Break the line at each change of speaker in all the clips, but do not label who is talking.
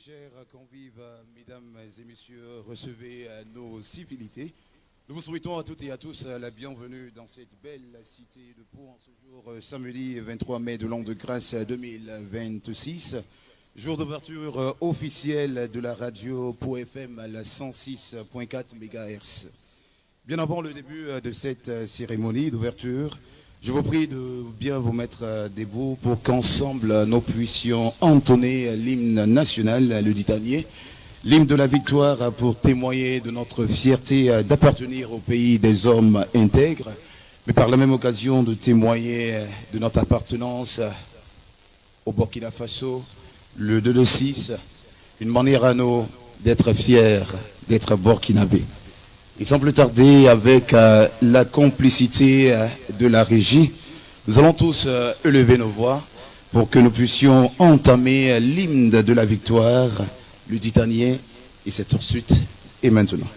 Chers convives, mesdames et messieurs, recevez nos civilités. Nous vous souhaitons à toutes et à tous la bienvenue dans cette belle cité de Pau en ce jour samedi 23 mai de l'an de grâce 2026. Jour d'ouverture officielle de la radio Pau FM à la 106.4 MHz. Bien avant le début de cette cérémonie d'ouverture, je vous prie de bien vous mettre debout pour qu'ensemble nous puissions entonner l'hymne national, le Ditanier, l'hymne de la victoire pour témoigner de notre fierté d'appartenir au pays des hommes intègres, mais par la même occasion de témoigner de notre appartenance au Burkina Faso, le 226, une manière à nous d'être fiers, d'être burkinabés. Et sans plus tarder, avec la complicité de la régie, nous allons tous élever nos voix pour que nous puissions entamer l'hymne de la victoire, le Ditanier, et c'est tout de suite et maintenant.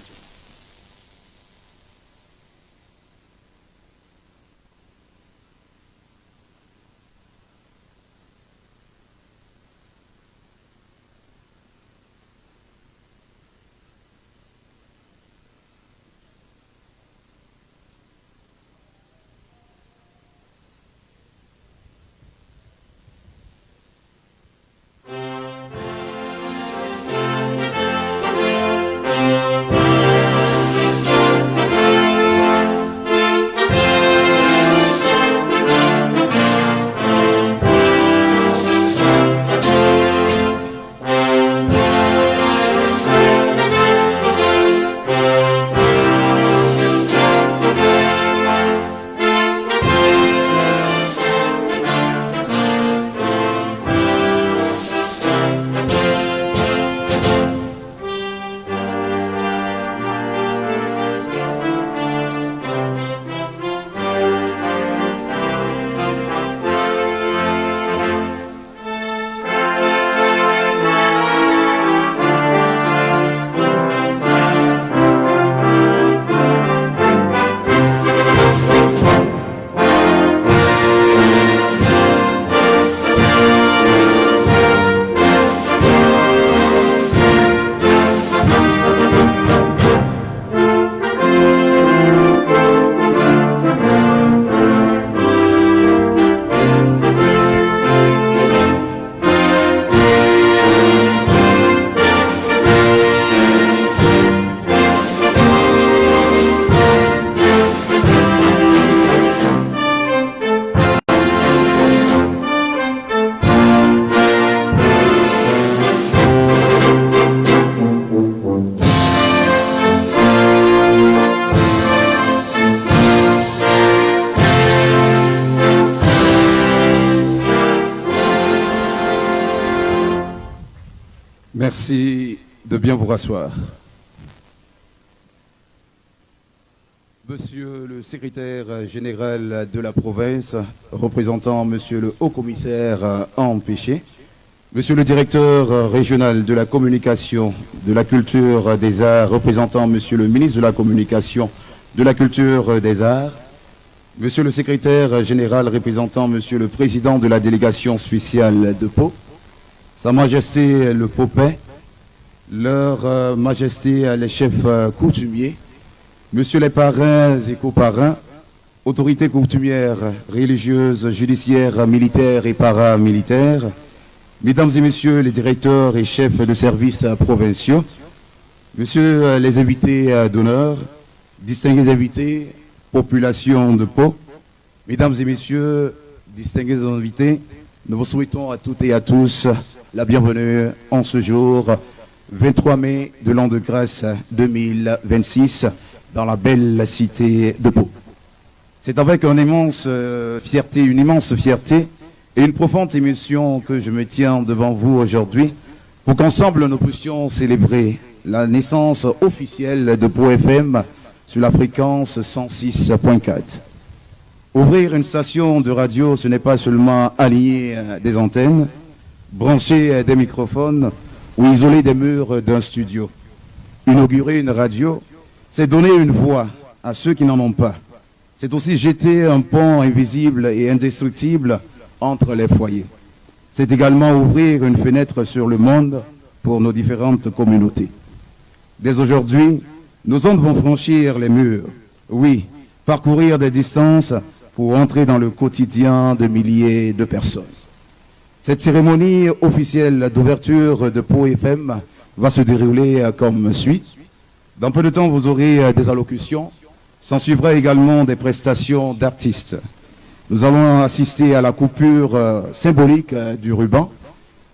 Merci de bien vous rasseoir. Monsieur le secrétaire général de la province, représentant monsieur le haut-commissaire empêché, monsieur le directeur régional de la communication, de la culture, des arts, représentant monsieur le ministre de la communication, de la culture, des arts, monsieur le secrétaire général représentant monsieur le président de la délégation spéciale de Pau, Sa Majesté le Popet, leur Majesté les chefs coutumiers, Monsieur les parrains et coparrains, autorités coutumières, religieuses, judiciaires, militaires et paramilitaires, mesdames et messieurs les directeurs et chefs de services provinciaux, messieurs les invités d'honneur, distingués invités, population de Pau, mesdames et messieurs, distingués invités, nous vous souhaitons à toutes et à tous la bienvenue en ce jour 23 mai de l'an de grâce 2026 dans la belle cité de Pau. C'est avec une immense fierté et une profonde émotion que je me tiens devant vous aujourd'hui pour qu'ensemble nous puissions célébrer la naissance officielle de Pau FM sur la fréquence 106.4. Ouvrir une station de radio, ce n'est pas seulement aligner des antennes, brancher des microphones ou isoler des murs d'un studio. Inaugurer une radio, c'est donner une voix à ceux qui n'en ont pas. C'est aussi jeter un pont invisible et indestructible entre les foyers. C'est également ouvrir une fenêtre sur le monde pour nos différentes communautés. Dès aujourd'hui, nos hommes vont franchir les murs, oui, parcourir des distances pour entrer dans le quotidien de milliers de personnes. Cette cérémonie officielle d'ouverture de Pau FM va se dérouler comme suit. Dans peu de temps, vous aurez des allocutions. S'en suivra également des prestations d'artistes. Nous allons assister à la coupure symbolique du ruban.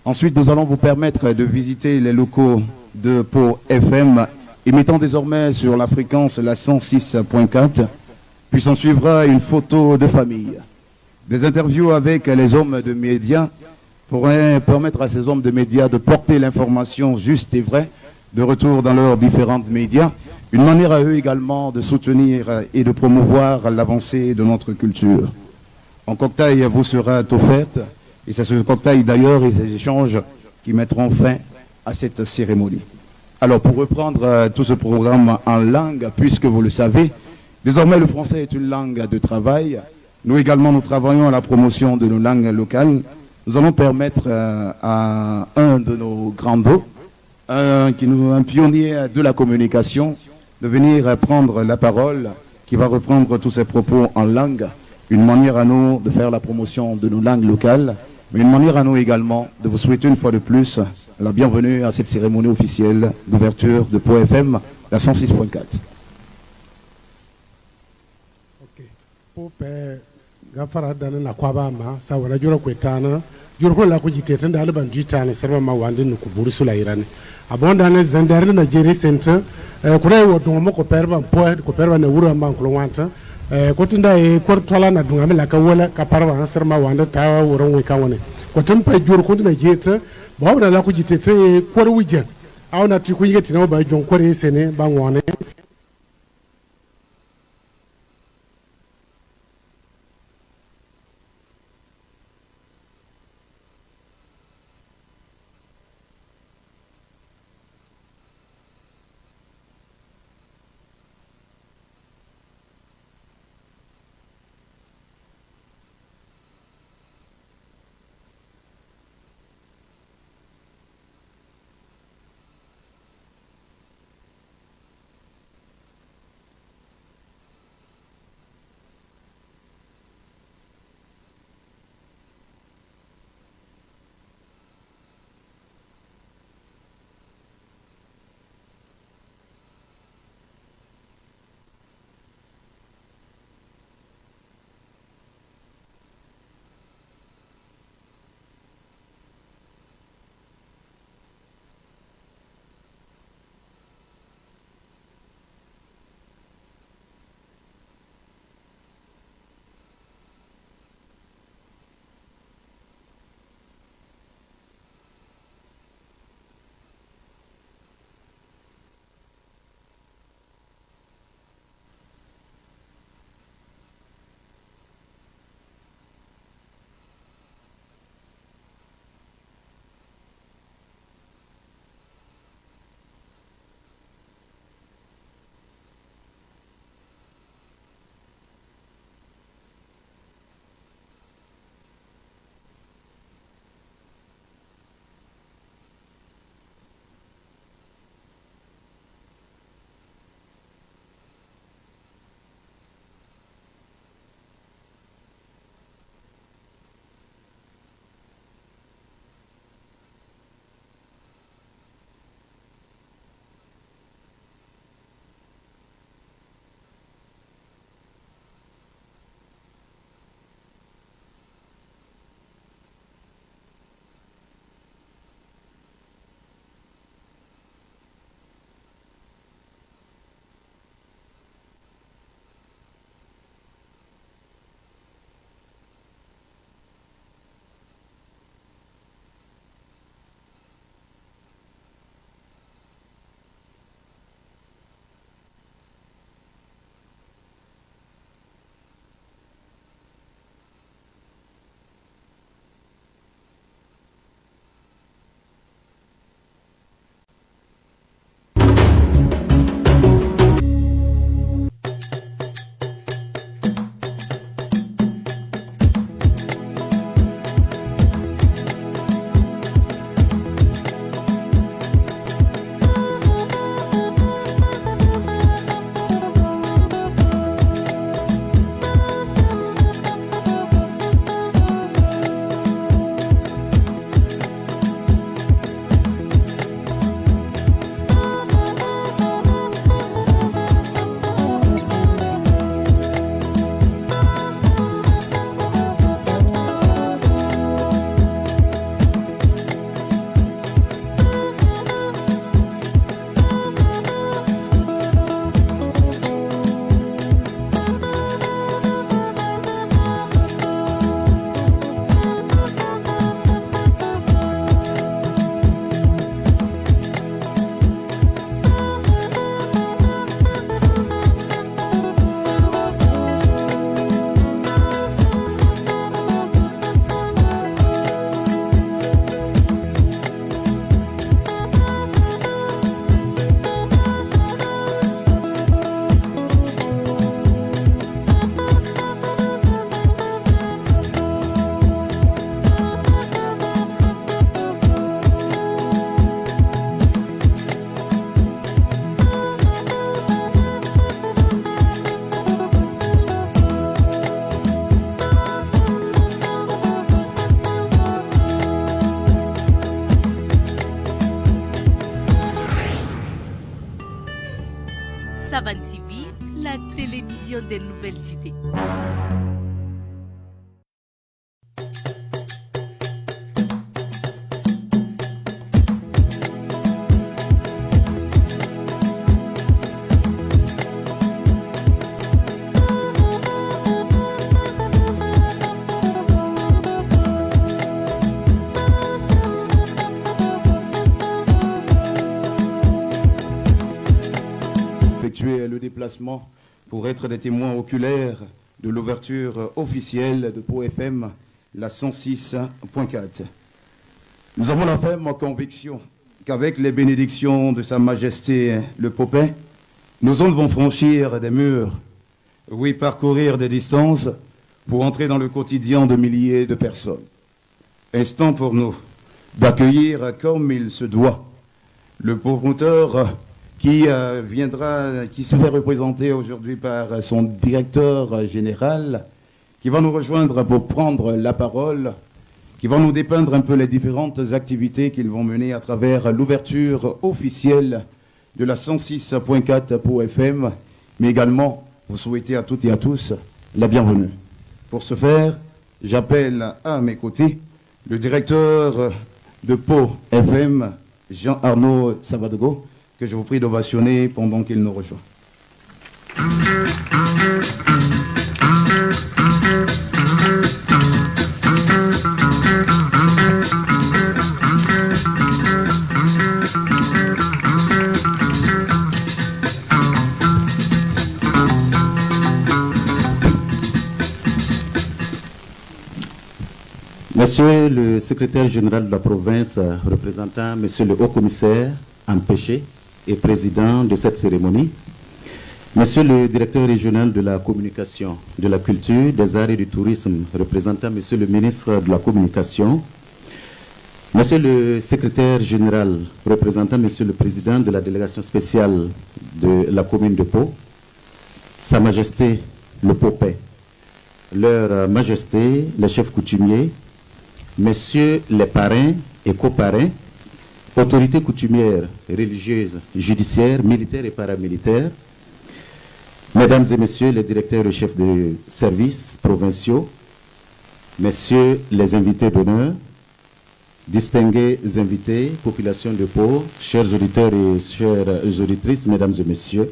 Ensuite, nous allons vous permettre de visiter les locaux de Pau FM, émettant désormais sur la fréquence la 106.4. Puis s'en suivra une photo de famille. Des interviews avec les hommes de médias pourraient permettre à ces hommes de médias de porter l'information juste et vraie de retour dans leurs différents médias. Une manière à eux également de soutenir et de promouvoir l'avancée de notre culture. Un cocktail vous sera offerte et c'est ce cocktail d'ailleurs et ces échanges qui mettront fin à cette cérémonie. Alors pour reprendre tout ce programme en langue, puisque vous le savez, désormais le français est une langue de travail. Nous également nous travaillons à la promotion de nos langues locales. Nous allons permettre à un de nos grands dos, un pionnier de la communication, de venir prendre la parole, qui va reprendre tous ses propos en langue. Une manière à nous de faire la promotion de nos langues locales, mais une manière à nous également de vous souhaiter une fois de plus la bienvenue à cette cérémonie officielle d'ouverture de Pau FM, la 106.4.
Ok. Pour gafara dana na kwaba ma sa wana jura kwetana jura ko la ko jitete nda alban ditane serma ma wande no ko buru sula irane abonda ne zandare na jeri center kurai wo don mo ko perba na wura ma ko wanta ko tinda e ko tola na dunga mela ka wala ka parwa serma wande ta wuron we ka wone ko tampa jura ko tinda jeta ba wala la ko jitete ko wujen awna tu ko yeti na ba jon ko re sene ba ngone
Savan TV, la télévision des nouvelles idées.
Le déplacement pour être des témoins oculaires de l'ouverture officielle de Pau FM, la 106.4. Nous avons la ferme conviction qu'avec les bénédictions de Sa Majesté le Popin, nos ondes vont franchir des murs, oui, parcourir des distances pour entrer dans le quotidien de milliers de personnes. Instant pour nous d'accueillir comme il se doit le promoteur qui se fait représenter aujourd'hui par son directeur général, qui va nous rejoindre pour prendre la parole, qui va nous dépeindre un peu les différentes activités qu'ils vont mener à travers l'ouverture officielle de la 106.4 Pau FM, mais également vous souhaiter à toutes et à tous la bienvenue. Pour ce faire, j'appelle à mes côtés le directeur de Pau FM, Jean-Arnaud Savadogo, que je vous prie d'ovationner pendant qu'il nous rejoint.
Monsieur le secrétaire général de la province, représentant Monsieur le haut-commissaire empêché et président de cette cérémonie, Monsieur le directeur régional de la communication, de la culture, des arts et du tourisme, représentant Monsieur le ministre de la communication, Monsieur le secrétaire général, représentant Monsieur le président de la délégation spéciale de la commune de Pau, Sa Majesté le Popin, Leur Majesté les chefs coutumiers, Messieurs les parrains et coparrains, autorités coutumières, religieuses, judiciaires, militaires et paramilitaires, Mesdames et Messieurs les directeurs et chefs de services provinciaux, Messieurs les invités d'honneur, distingués invités, population de Pau, chers auditeurs et chères auditrices, Mesdames et Messieurs,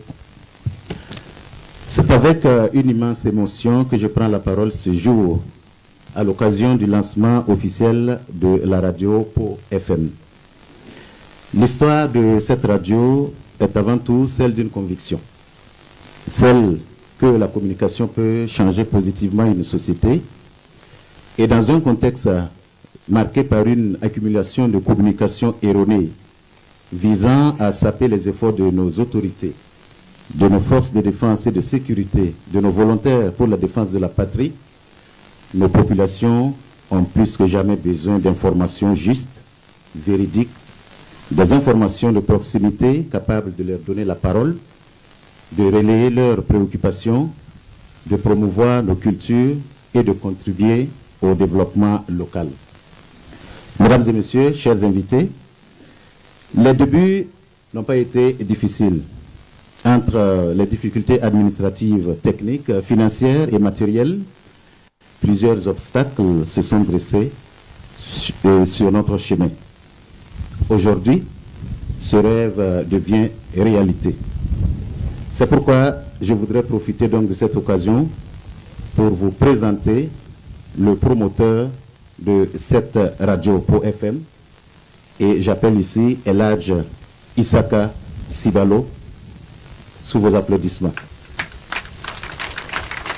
c'est avec une immense émotion que je prends la parole ce jour à l'occasion du lancement officiel de la radio Pau FM. L'histoire de cette radio est avant tout celle d'une conviction, celle que la communication peut changer positivement une société, et dans un contexte marqué par une accumulation de communications erronées visant à saper les efforts de nos autorités, de nos forces de défense et de sécurité, de nos volontaires pour la défense de la patrie, nos populations ont plus que jamais besoin d'informations justes, véridiques, des informations de proximité capables de leur donner la parole, de relayer leurs préoccupations, de promouvoir nos cultures et de contribuer au développement local. Mesdames et Messieurs, chers invités, les débuts n'ont pas été difficiles. Entre les difficultés administratives, techniques, financières et matérielles, plusieurs obstacles se sont dressés sur notre chemin. Aujourd'hui, ce rêve devient réalité. C'est pourquoi je voudrais profiter donc de cette occasion pour vous présenter le promoteur de cette radio Pau FM, et j'appelle ici El Hadj Isaka Sibalo, sous vos applaudissements.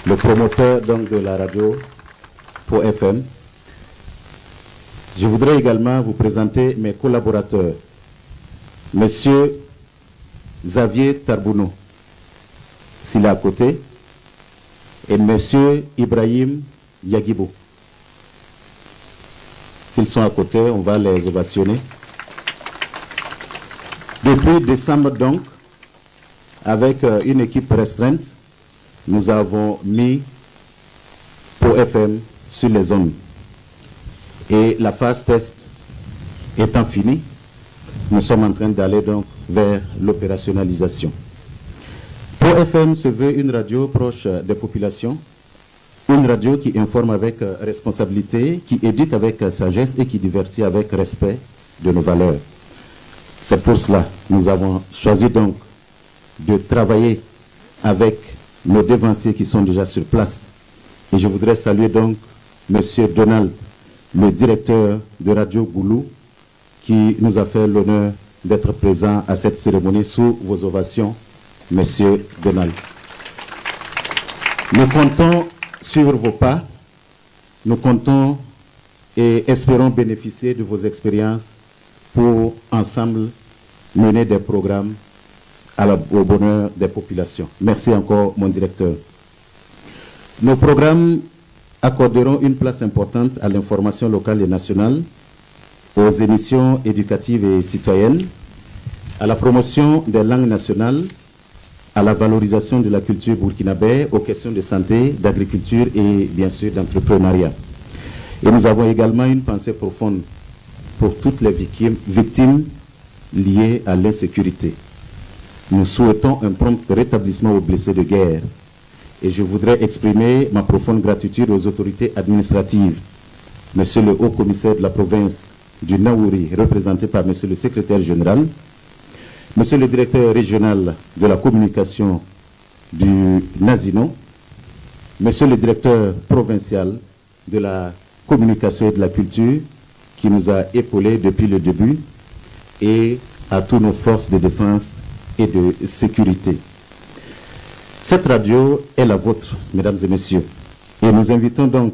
Le promoteur donc de la radio Pau FM. Je voudrais également vous présenter mes collaborateurs. Monsieur Xavier Tarbouno, s'il est à côté, et Monsieur Ibrahim Yagibo. S'ils sont à côté, on va les ovationner. Depuis décembre donc, avec une équipe restreinte, nous avons mis Pau FM sur les zones. Et la phase test étant finie, nous sommes en train d'aller donc vers l'opérationnalisation. Pau FM se veut une radio proche des populations, une radio qui informe avec responsabilité, qui éduque avec sagesse et qui divertit avec respect de nos valeurs. C'est pour cela que nous avons choisi donc de travailler avec nos devanciers qui sont déjà sur place. Et je voudrais saluer donc M. Donald, le directeur de Radio Goulou, qui nous a fait l'honneur d'être présent à cette cérémonie sous vos ovations, M. Donald. Nous comptons sur vos pas, nous comptons et espérons bénéficier de vos expériences pour ensemble mener des programmes au bonheur des populations. Merci encore, mon directeur. Nos programmes accorderont une place importante à l'information locale et nationale, aux émissions éducatives et citoyennes, à la promotion des langues nationales, à la valorisation de la culture burkinabé, aux questions de santé, d'agriculture et bien sûr d'entrepreneuriat. Et nous avons également une pensée profonde pour toutes les victimes liées à l'insécurité. Nous souhaitons un prompt rétablissement aux blessés de guerre. Et je voudrais exprimer ma profonde gratitude aux autorités administratives. Monsieur le haut-commissaire de la province du Naouri, représenté par monsieur le secrétaire général, monsieur le directeur régional de la communication du Nazino, monsieur le directeur provincial de la communication et de la culture, qui nous a épaulés depuis le début, et à toutes nos forces de défense et de sécurité. Cette radio est la vôtre, mesdames et messieurs, et nous invitons donc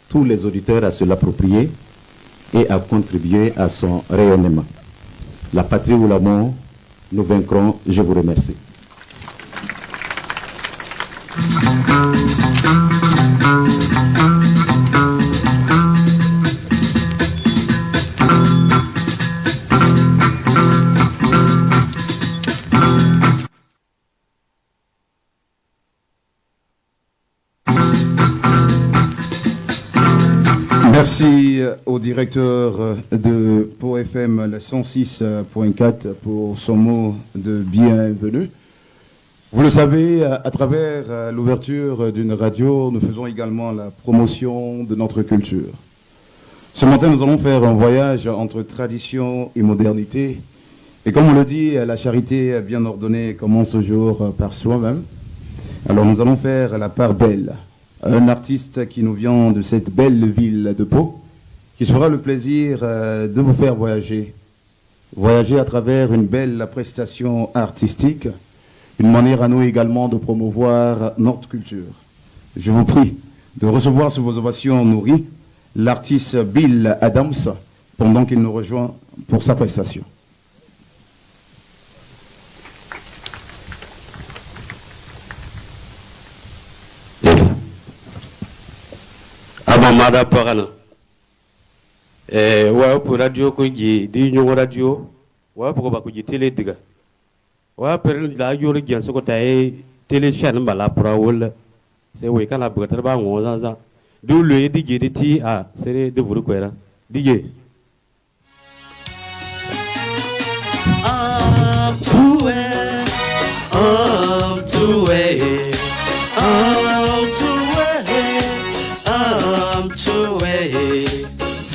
tous les auditeurs à se l'approprier et à contribuer à son rayonnement. La patrie ou la mort, nous vaincrons. Je vous remercie.
Merci au directeur de Pau FM, la 106.4, pour son mot de bienvenue. Vous le savez, à travers l'ouverture d'une radio, nous faisons également la promotion de notre culture. Ce matin, nous allons faire un voyage entre tradition et modernité. Et comme on le dit, la charité bien ordonnée commence toujours par soi-même. Alors nous allons faire la part belle. Un artiste qui nous vient de cette belle ville de Pau, qui se fera le plaisir de vous faire voyager. Voyager à travers une belle prestation artistique, une manière à nous également de promouvoir notre culture. Je vous prie de recevoir sous vos ovations nourries l'artiste Bill Adams pendant qu'il nous rejoint pour sa prestation.
Mada Parana. Wa pour radio ko ji di ñoo radio wa pour ba ko ji télé diga. Wa per la yoro gen so ko tay télé chaîne bala pra wol. C'est oui kana ba tar ba ngo za. Du le di ji di ti a c'est de vous ko era. DJ.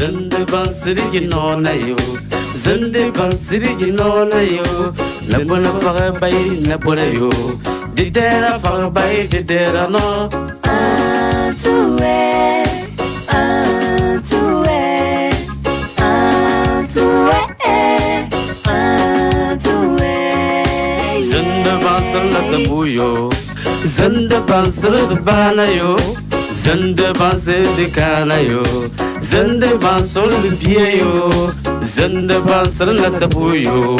Zende bansiri no na yo, zende bansiri no na yo. Labona paga bay na pore yo, didera paga bay didera no. Tuwe, tuwe, tuwe, tuwe. Zende bansir na sabuyo, zende bansir sabana yo, zende bansir dikana yo. Zende bansol biyeyo, zende bansol na sabuyo,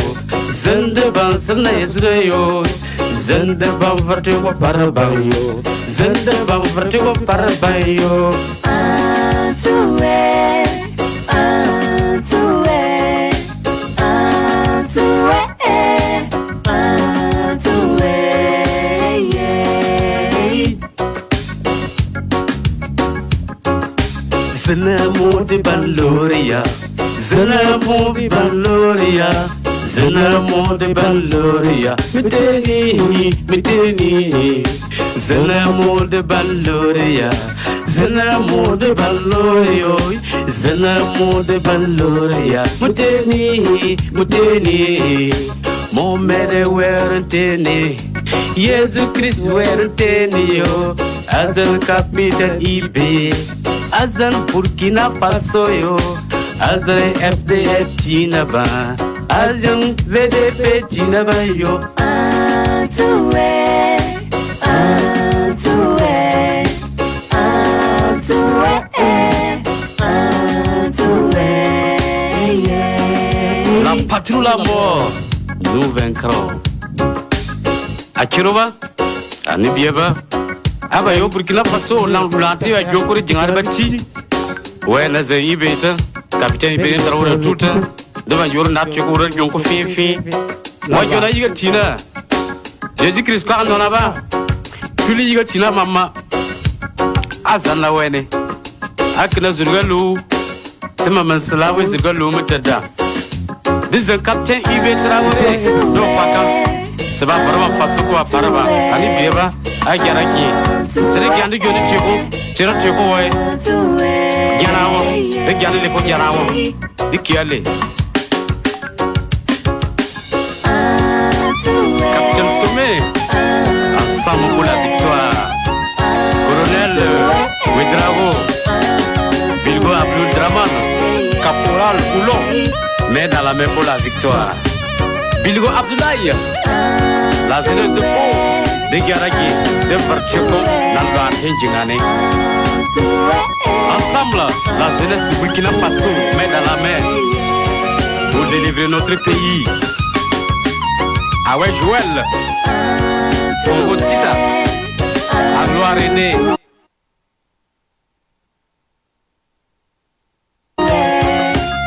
zende bansol na yesreyo, zende bamfarte ko parabayo, zende bamfarte ko parabayo. Tuwe, tuwe, tuwe, tuwe, Zena mo di baloria, zena mo di baloria, Zena mode balloria, miteni, zena mode balloria, zena mode ballorio, zena mode balloria, muteni, mon mere werenteni, Yesu Christ werenteni yo, azan capital IB, azan Burkina Faso yo, azan FDF Tinaba. Azan VDP Tinaba yo. La patrie la mort, nous vaincrons. Akiroba, Anibieba, Abayo Burkina Faso, l'ambulante à Jokuri Dingarbati. Ouais, Nazari Beta, capitaine Ibn Traoré tout. Devant your nature, you can feel. Moi, you know, Tina. Jésus Christ, quand on a va. Tu lis Tina, maman. Azana Wene. Akina Zugalou. C'est maman Slawe Zugalou, Mutada. This is a captain Ibe Traoré. No, Paka. C'est pas vraiment façon quoi, Paraba. Ali Beba, Agaraki. C'est le gain de Goni Chico. Tira Chico, Ganawa. Le gain de l'époque Ganawa. Dikiale. Capitaine Sommet, ensemble pour la victoire. Colonel Ouedrago, Bilgo Abdul Draman, Caporal Oulon, mais dans la main pour la victoire. Bilgo Abdoulaye, la jeunesse de Pau, de Garagi, de Bartchoko, dans le Argentine. Ensemble, la jeunesse du Burkina Faso, mais dans la main pour délivrer notre pays. Ah ouais, Joël, Congo Sida, Agloire René.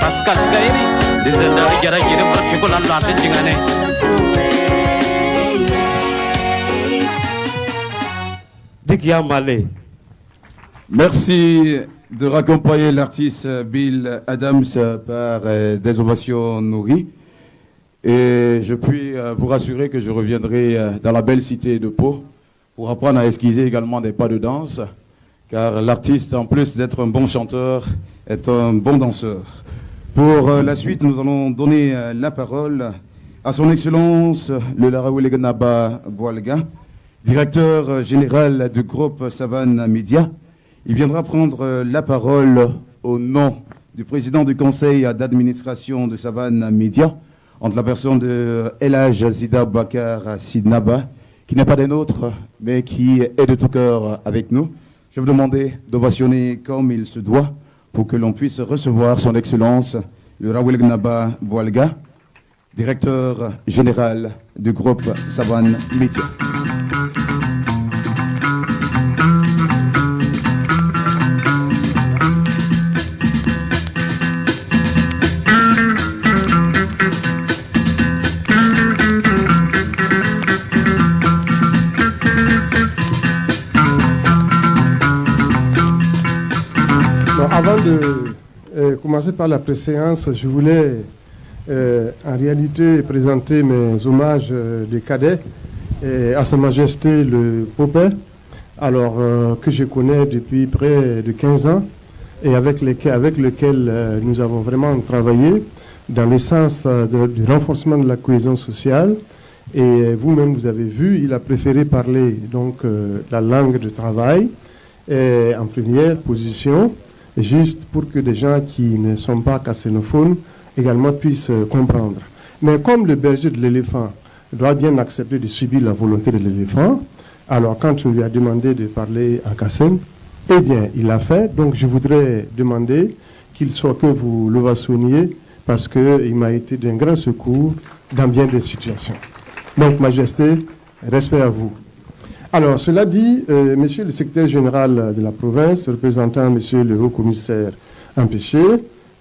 Pascal Gaïri, des Zendari Garagi, de Bartcheko, dans l'Argentine.
Dikia Malé.
Merci de raccompagner l'artiste Bill Adams par des ovations nourries. Et je puis vous rassurer que je reviendrai dans la belle cité de Pau pour apprendre à esquisser également des pas de danse, car l'artiste, en plus d'être un bon chanteur, est un bon danseur. Pour la suite, nous allons donner la parole à son Excellence le Laraweleganaba Boalga, directeur général du groupe Savane Media. Il viendra prendre la parole au nom du président du conseil d'administration de Savane Media, entre la personne de Elhaj Zida Bakar Sidnaba, qui n'est pas des nôtres, mais qui est de tout cœur avec nous. Je vais vous demander d'ovationner comme il se doit pour que l'on puisse recevoir son Excellence, le Raweleganaba Boalga, directeur général du groupe Savane Media.
Avant de commencer par la préséance, je voulais en réalité présenter mes hommages de cadet à Sa Majesté le Popé, alors que je connais depuis près de 15 ans et avec lequel nous avons vraiment travaillé dans le sens du renforcement de la cohésion sociale. Et vous-même, vous avez vu, il a préféré parler donc la langue de travail en première position, juste pour que des gens qui ne sont pas cassénophones également puissent comprendre. Mais comme le berger de l'éléphant doit bien accepter de subir la volonté de l'éléphant, alors quand on lui a demandé de parler en kassem, eh bien, il l'a fait. Donc je voudrais demander qu'il soit que vous l'ovationniez parce qu'il m'a été d'un grand secours dans bien des situations. Donc, Majesté, respect à vous. Alors, cela dit, Monsieur le secrétaire général de la province, représentant Monsieur le haut-commissaire empêché,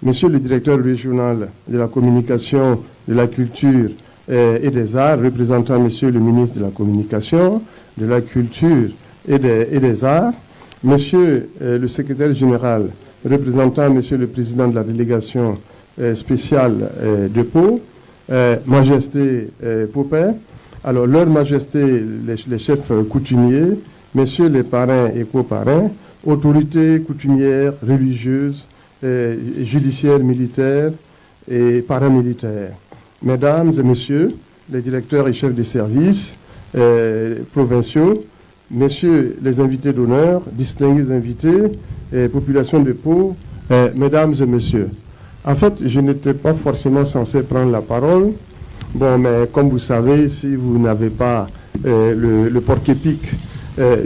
Monsieur le directeur régional de la communication, de la culture et des arts, représentant Monsieur le ministre de la communication, de la culture et des arts, Monsieur le secrétaire général, représentant Monsieur le président de la délégation spéciale de Pau, Majesté Popé, alors leur Majesté les chefs coutumiers, messieurs les parrains et coparrains, autorités coutumières, religieuses, judiciaires, militaires et paramilitaires, mesdames et messieurs les directeurs et chefs de services provinciaux, messieurs les invités d'honneur, distingués invités, population de Pau, mesdames et messieurs. En fait, je n'étais pas forcément censé prendre la parole. Bon, mais comme vous savez, si vous n'avez pas le porc-épic,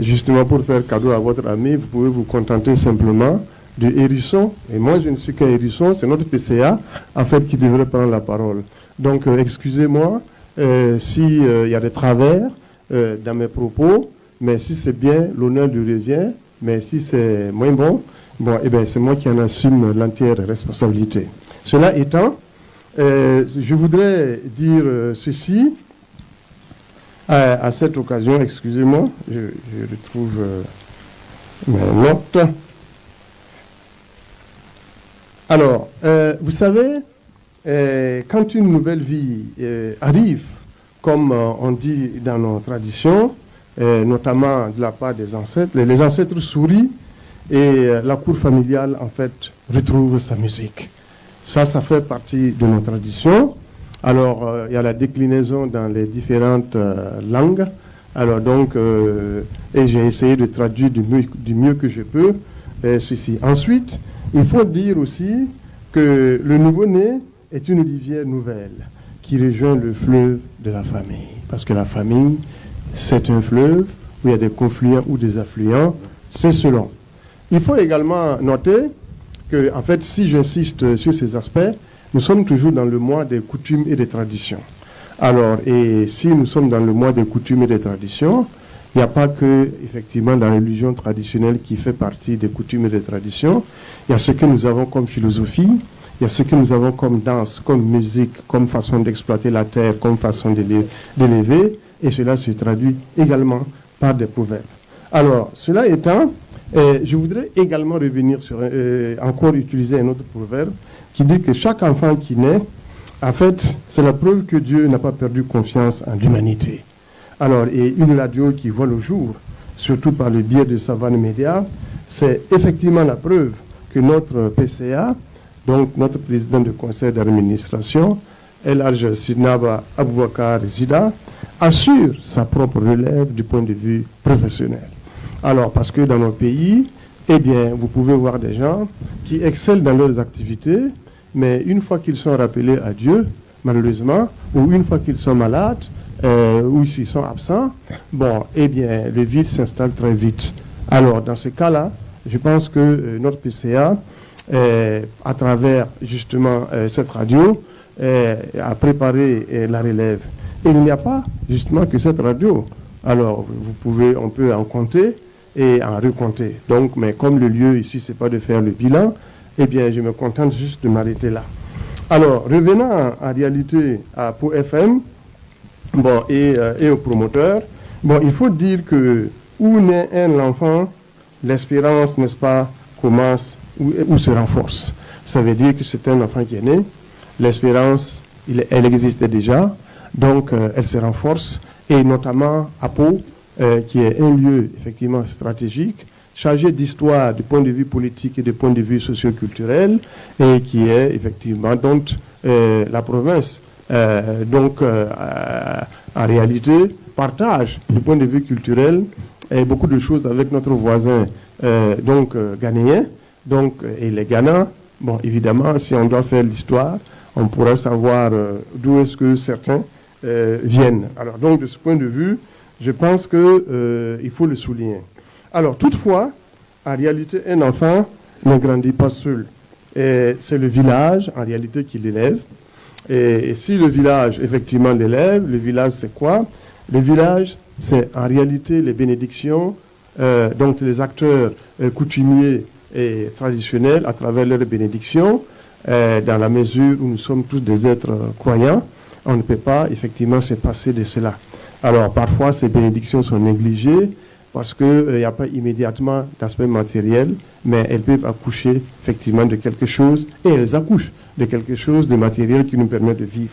justement pour faire cadeau à votre ami, vous pouvez vous contenter simplement du hérisson. Et moi, je ne suis qu'un hérisson, c'est notre PCA, en fait, qui devrait prendre la parole. Donc, excusez-moi s'il y a des travers dans mes propos, mais si c'est bien, l'honneur lui revient. Mais si c'est moins bon, eh bien, c'est moi qui en assume l'entière responsabilité. Cela étant, je voudrais dire ceci à cette occasion. Excusez-moi, je retrouve mes notes. Alors, vous savez, quand une nouvelle vie arrive, comme on dit dans nos traditions, notamment de la part des ancêtres, les ancêtres sourient et la cour familiale, en fait, retrouve sa musique. Ça fait partie de nos traditions. Alors, il y a la déclinaison dans les différentes langues. Alors, donc, et j'ai essayé de traduire du mieux que je peux ceci. Ensuite, il faut dire aussi que le nouveau-né est une rivière nouvelle qui rejoint le fleuve de la famille. Parce que la famille, c'est un fleuve où il y a des confluents ou des affluents, c'est selon. Il faut également noter que, en fait, si j'insiste sur ces aspects, nous sommes toujours dans le mois des coutumes et des traditions. Alors, et si nous sommes dans le mois des coutumes et des traditions, il n'y a pas que, effectivement, dans la religion traditionnelle qui fait partie des coutumes et des traditions, il y a ce que nous avons comme philosophie, il y a ce que nous avons comme danse, comme musique, comme façon d'exploiter la terre, comme façon d'élever, et cela se traduit également par des proverbes. Alors, cela étant, je voudrais également revenir sur, encore utiliser un autre proverbe qui dit que chaque enfant qui naît, en fait, c'est la preuve que Dieu n'a pas perdu confiance en l'humanité. Alors, et une radio qui voit le jour, surtout par le biais de Savane Média, c'est effectivement la preuve que notre PCA, donc notre président du conseil d'administration, Elhadj Sidnaba Aboubakar Zida, assure sa propre relève du point de vue professionnel. Alors, parce que dans nos pays, eh bien, vous pouvez voir des gens qui excellent dans leurs activités, mais une fois qu'ils sont rappelés à Dieu, malheureusement, ou une fois qu'ils sont malades, ou s'ils sont absents, bon, eh bien, le vide s'installe très vite. Alors, dans ce cas-là, je pense que notre PCA, à travers justement cette radio, a préparé la relève. Et il n'y a pas justement que cette radio. Alors, on peut en compter et en recompter. Donc, mais comme le lieu ici, c'est pas de faire le bilan, eh bien, je me contente juste de m'arrêter là. Alors, revenant en réalité à Pau FM, bon, et aux promoteurs, bon, il faut dire que où naît un enfant, l'espérance, n'est-ce pas, commence ou se renforce. Ça veut dire que c'est un enfant qui est né, l'espérance, elle existait déjà, donc elle se renforce, et notamment à Pau, qui est un lieu effectivement stratégique, chargé d'histoire du point de vue politique et du point de vue socio-culturel, et qui est effectivement donc la province, en réalité, partage du point de vue culturel et beaucoup de choses avec notre voisin ghanéen, et les Ghana. Bon, évidemment, si on doit faire l'histoire, on pourra savoir d'où est-ce que certains viennent. Alors, donc, de ce point de vue, je pense qu'il faut le souligner. Alors, toutefois, en réalité, un enfant ne grandit pas seul. C'est le village, en réalité, qui l'élève. Et si le village, effectivement, l'élève, le village, c'est quoi? Le village, c'est en réalité les bénédictions, donc les acteurs coutumiers et traditionnels à travers leurs bénédictions, dans la mesure où nous sommes tous des êtres croyants, on ne peut pas effectivement se passer de cela. Alors parfois ces bénédictions sont négligées parce qu'il n'y a pas immédiatement d'aspect matériel, mais elles peuvent accoucher effectivement de quelque chose, et elles accouchent de quelque chose de matériel qui nous permet de vivre.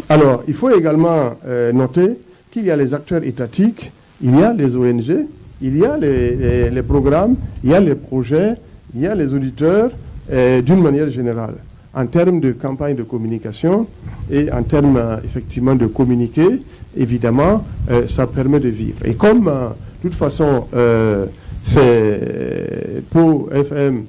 Alors, il faut également noter qu'il y a les acteurs étatiques, il y a les ONG, il y a les programmes, il y a les projets, il y a les auditeurs, d'une manière générale. En termes de campagne de communication et en termes effectivement de communiquer, évidemment, ça permet de vivre. Et comme, de toute façon, Pau FM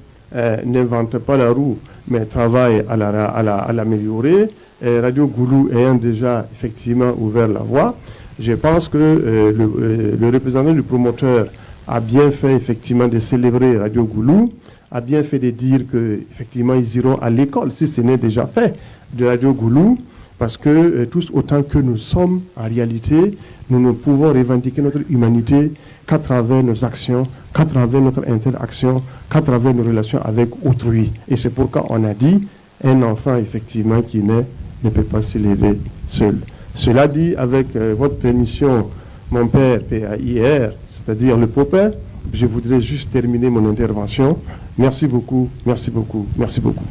n'invente pas la roue, mais travaille à l'améliorer, Radio Goulou ayant déjà effectivement ouvert la voie, je pense que le représentant du promoteur a bien fait effectivement de célébrer Radio Goulou, a bien fait de dire qu'effectivement ils iront à l'école, si ce n'est déjà fait, de Radio Goulou, parce que tous autant que nous sommes, en réalité, nous ne pouvons revendiquer notre humanité qu'à travers nos actions, qu'à travers notre interaction, qu'à travers nos relations avec autrui. Et c'est pourquoi on a dit, un enfant effectivement qui naît ne peut pas s'élever seul. Cela dit, avec votre permission, mon père, PAIR, c'est-à-dire le Popin, je voudrais juste terminer mon intervention. Merci beaucoup, merci beaucoup, merci beaucoup.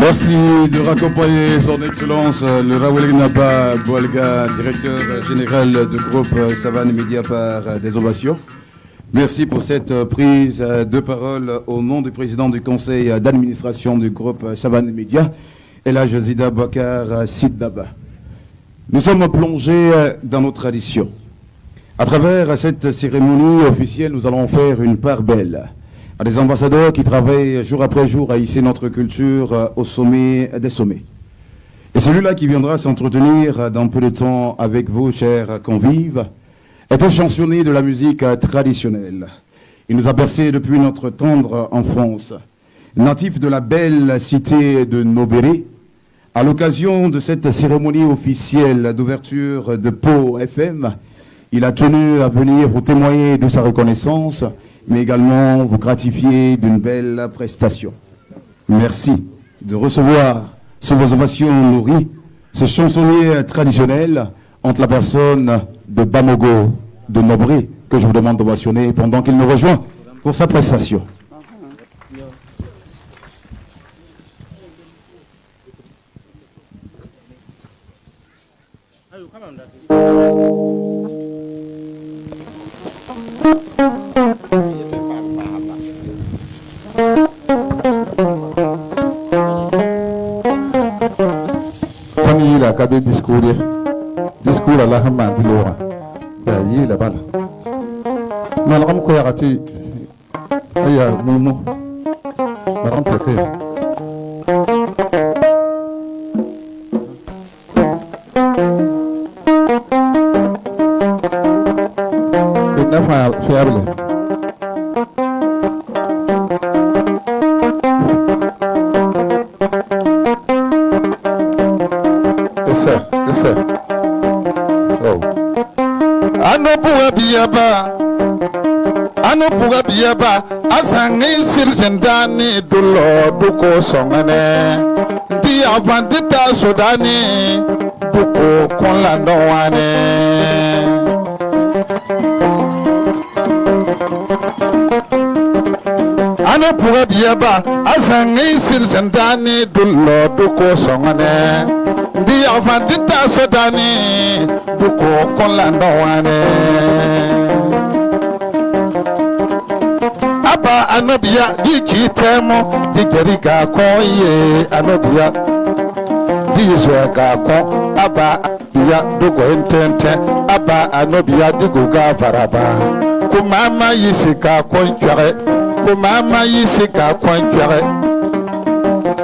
Merci de raccompagner son Excellence le Raweli Naba Boualga, directeur général du groupe Savane Média par des ovations. Merci pour cette prise de parole au nom du président du conseil d'administration du groupe Savane Média, Elhadj Zida Bakar Sidnaba. Nous sommes plongés dans nos traditions. À travers cette cérémonie officielle, nous allons faire une part belle à des ambassadeurs qui travaillent jour après jour à hisser notre culture au sommet des sommets. Et celui-là qui viendra s'entretenir dans peu de temps avec vous, chers convives, est un chansonnier de la musique traditionnelle. Il nous a bercé depuis notre tendre enfance. Natif de la belle cité de Nobéré, à l'occasion de cette cérémonie officielle d'ouverture de Pau FM, il a tenu à venir vous témoigner de sa reconnaissance, mais également vous gratifier d'une belle prestation. Merci de recevoir sous vos ovations nourries ce chansonnier traditionnel entre la personne de Bamogo de Nobré, que je vous demande d'ovationner pendant qu'il nous rejoint pour sa prestation.
La cabe discours à la Hamad Lora. Il est là-bas. Madame Koyarati, il y a Moumou. Madame Péké. Il n'a pas fiable. Ano buga biyaba asangi sirjendani dulo duko songane ndi avandita sodani duko konlando wane ano buga biyaba asangi sirjendani dulo duko songane ndi avandita sodani duko konlando wane Aba anobia di kitemo di gerika koye anobia di zweka ko aba ya dogo entente aba anobia di goga varaba kumama yisika konchare kumama yisika konchare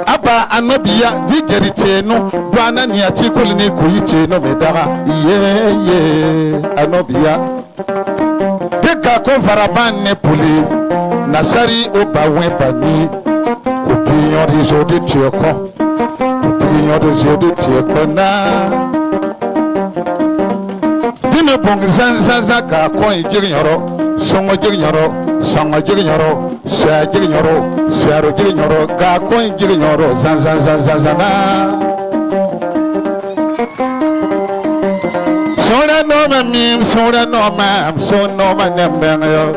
aba anobia di geritenu bwana ni atikulini kuyicheno medara ye anobia deka ko varaba ne puli Nasari Obawen Bani, opinion des eaux de Tchèque, opinion des eaux de Tchèque, na. Dine Bong Zanzaka, Coin Jignoro, Songo Jignoro, Songo Jignoro, Sia Jignoro, Siaro Jignoro, Gacoin Jignoro, Zanzana. Sora no mamim, sora no mam, so no manembenyo.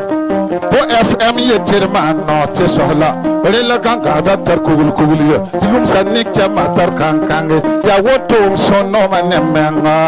Po FM yetirman no te sohla. Rela kanka da tar kugul kuguliya. Tilum sanik ya matar kankange. Ya wotum so no manembenga.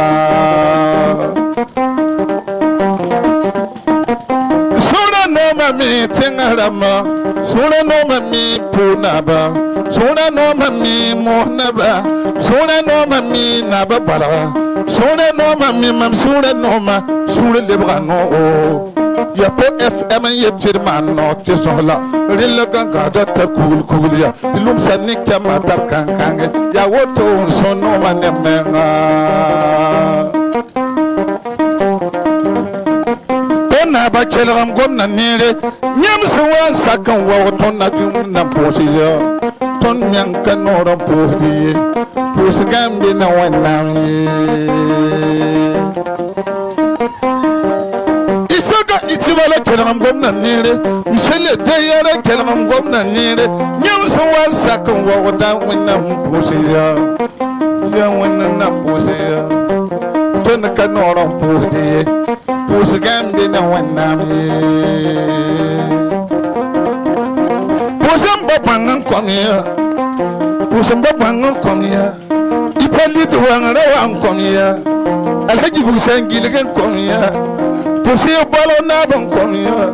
Sora no mami tingarama. Sora no mami punaba. Sora no mami mohnaba. Sora no mami naba bala. Sora no mami mam sora no ma. Sora lebra no o. Ya po FM yetirman no te sohla. Rilla kanka da tar kugul ya. Tilum sanik ya matar kankange. Ya woto so no manemenga. Tona ba kelram gomna nere. Nyam sawan sakan wa tonna dum na posiya. Ton nyang kanora pohdi. Pus gambi na wanami. Itibala kelram gomna nere. Mishele deyara kelram gomna nere. Nyam sawan sakan wa wada winna posiya. Ya winna na posiya. Ton kanora pohdi. Pus gambi na wanami. Pusam babangan komia. Pusam babangan komia. Ipali duang rawang komia. Alhaji busan giligan komia. Pusi balo nabang komia.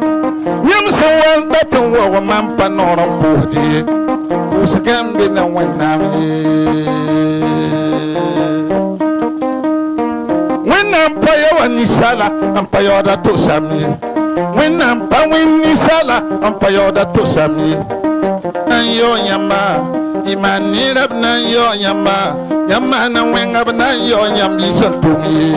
Nyam sawal datang wa mampa norang puhdi. Pus gambi na wanami. Wenam payo anisala ampayo da to sami. Wenam pa winisala ampayo da to sami. Nanyo yama imani rab nanyo yama yama na wengab nanyo yam lisantumi.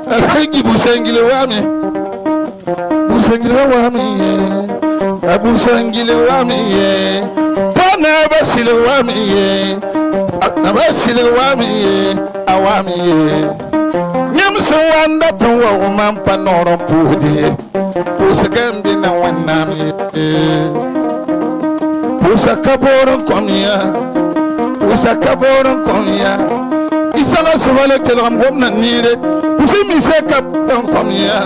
Alhaji busangile wami. Busangile wami. Abusangile wami. Pana basile wami. Abasile wami. Awami. Nyamsa wanda tawa mampa noron puhdi. Pusa gambi na wanami. Pusa kaboron komia. Pusa kaboron komia. Isana subale kelam gomna nire. Pusi mise kaboron komia.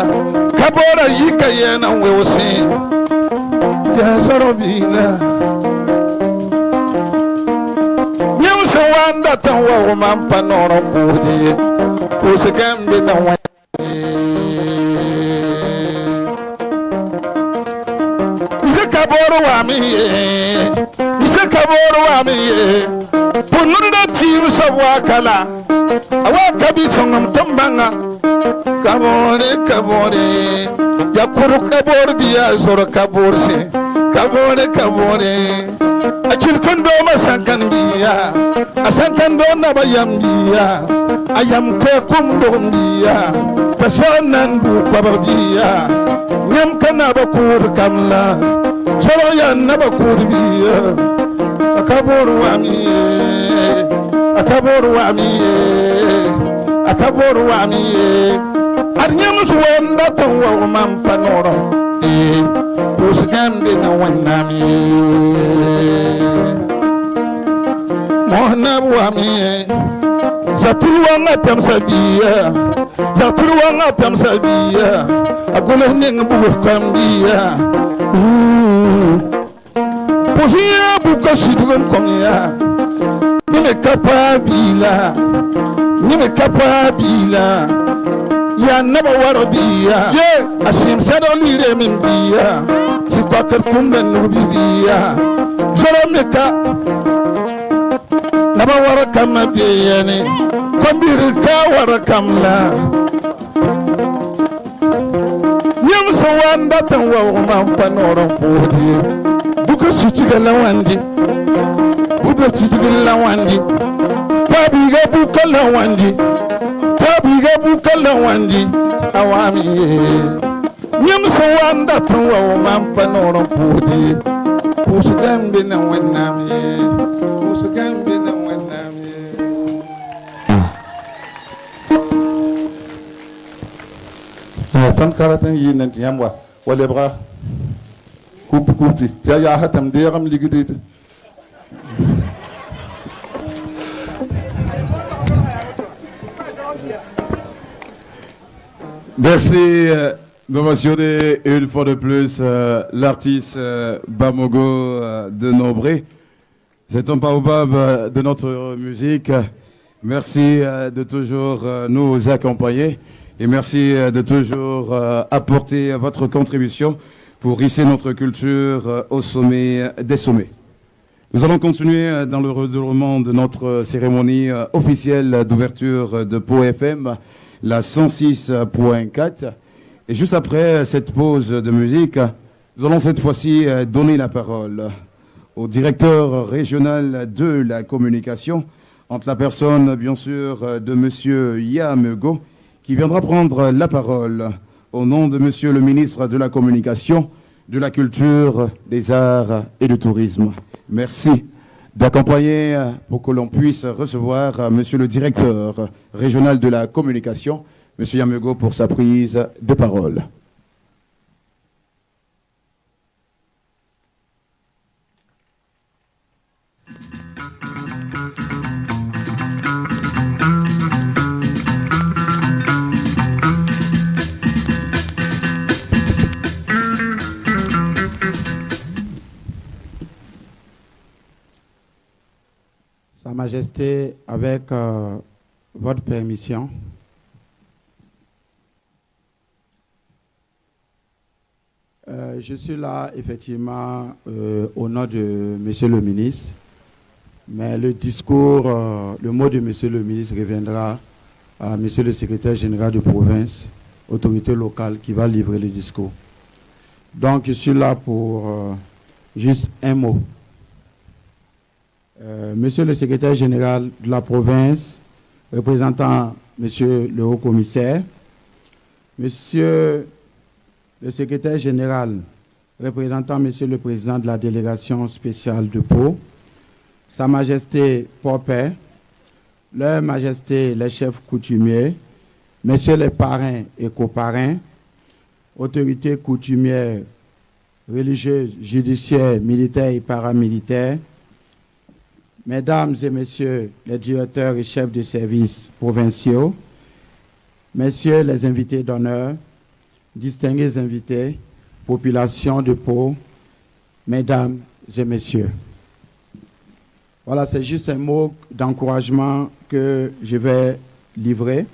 Kabora yika yena wewsi. Ya zarobina. Nyamsa wanda tawa mampa noron puhdi. Pusa gambi na wanami. Kaboro wa mi mise kaboro wa mi punuru da tim sawa kala awa kabi songam tambanga kabore ya kuru kabor biya zoro kaborse kabore akil kondo masankan biya asankan do na bayam biya ayam ko kum do biya tasanan bu kwabiya nyam kana bakur kamla Solo ya naba kurbiya akaboru wami arnyam suwanda tawa mampa noro pusigambe na wanami mohna wami zatruwa ngapam sabiya agule ning bu kambiya Posia buka sidugan komia. Nime kapabila. Ya naba warabia. Asim sadolire minbia. Si kwakar kumben nubibia. Zoromeka. Naba warakama biyani. Kwambirika warakamla. Nyamsa wanda tanwa umampa noron podi. Buka sitiga lawandi. Buka sitiga lawandi. Pabiga buka lawandi. Awami. Nyamsa wanda tanwa umampa noron podi. Pusugambi na wenami. Tan karatan yi nan tiyamwa wale bra kupi ya hatam de ram ligidit
Merci d'ovationner une fois de plus l'artiste Bamogo de Nombré. C'est un baobab de notre musique. Merci de toujours nous accompagner et merci de toujours apporter votre contribution pour hisser notre culture au sommet des sommets. Nous allons continuer dans le redéroulement de notre cérémonie officielle d'ouverture de Pau FM, la 106.4. Et juste après cette pause de musique, nous allons cette fois-ci donner la parole au directeur régional de la communication, entre la personne, bien sûr, de M. Yamego, qui viendra prendre la parole au nom de M. le ministre de la Communication, de la Culture, des Arts et du Tourisme. Merci d'accompagner pour que l'on puisse recevoir M. le directeur régional de la Communication, M. Yamego, pour sa prise de parole.
Sa Majesté, avec votre permission, je suis là effectivement au nom de Monsieur le ministre, mais le discours, le mot de Monsieur le ministre reviendra à Monsieur le secrétaire général de province, autorité locale, qui va livrer le discours. Donc je suis là pour juste un mot. Monsieur le secrétaire général de la province, représentant Monsieur le haut-commissaire, Monsieur le secrétaire général, représentant Monsieur le président de la délégation spéciale de Pau, Sa Majesté Port-Paix, Leur Majesté les chefs coutumiers, Messieurs les parrains et coparrains, autorités coutumières, religieuses, judiciaires, militaires et paramilitaires, Mesdames et Messieurs les directeurs et chefs de services provinciaux, Messieurs les invités d'honneur, distingués invités, population de Pau, Mesdames et Messieurs. Voilà, c'est juste un mot d'encouragement que je vais livrer.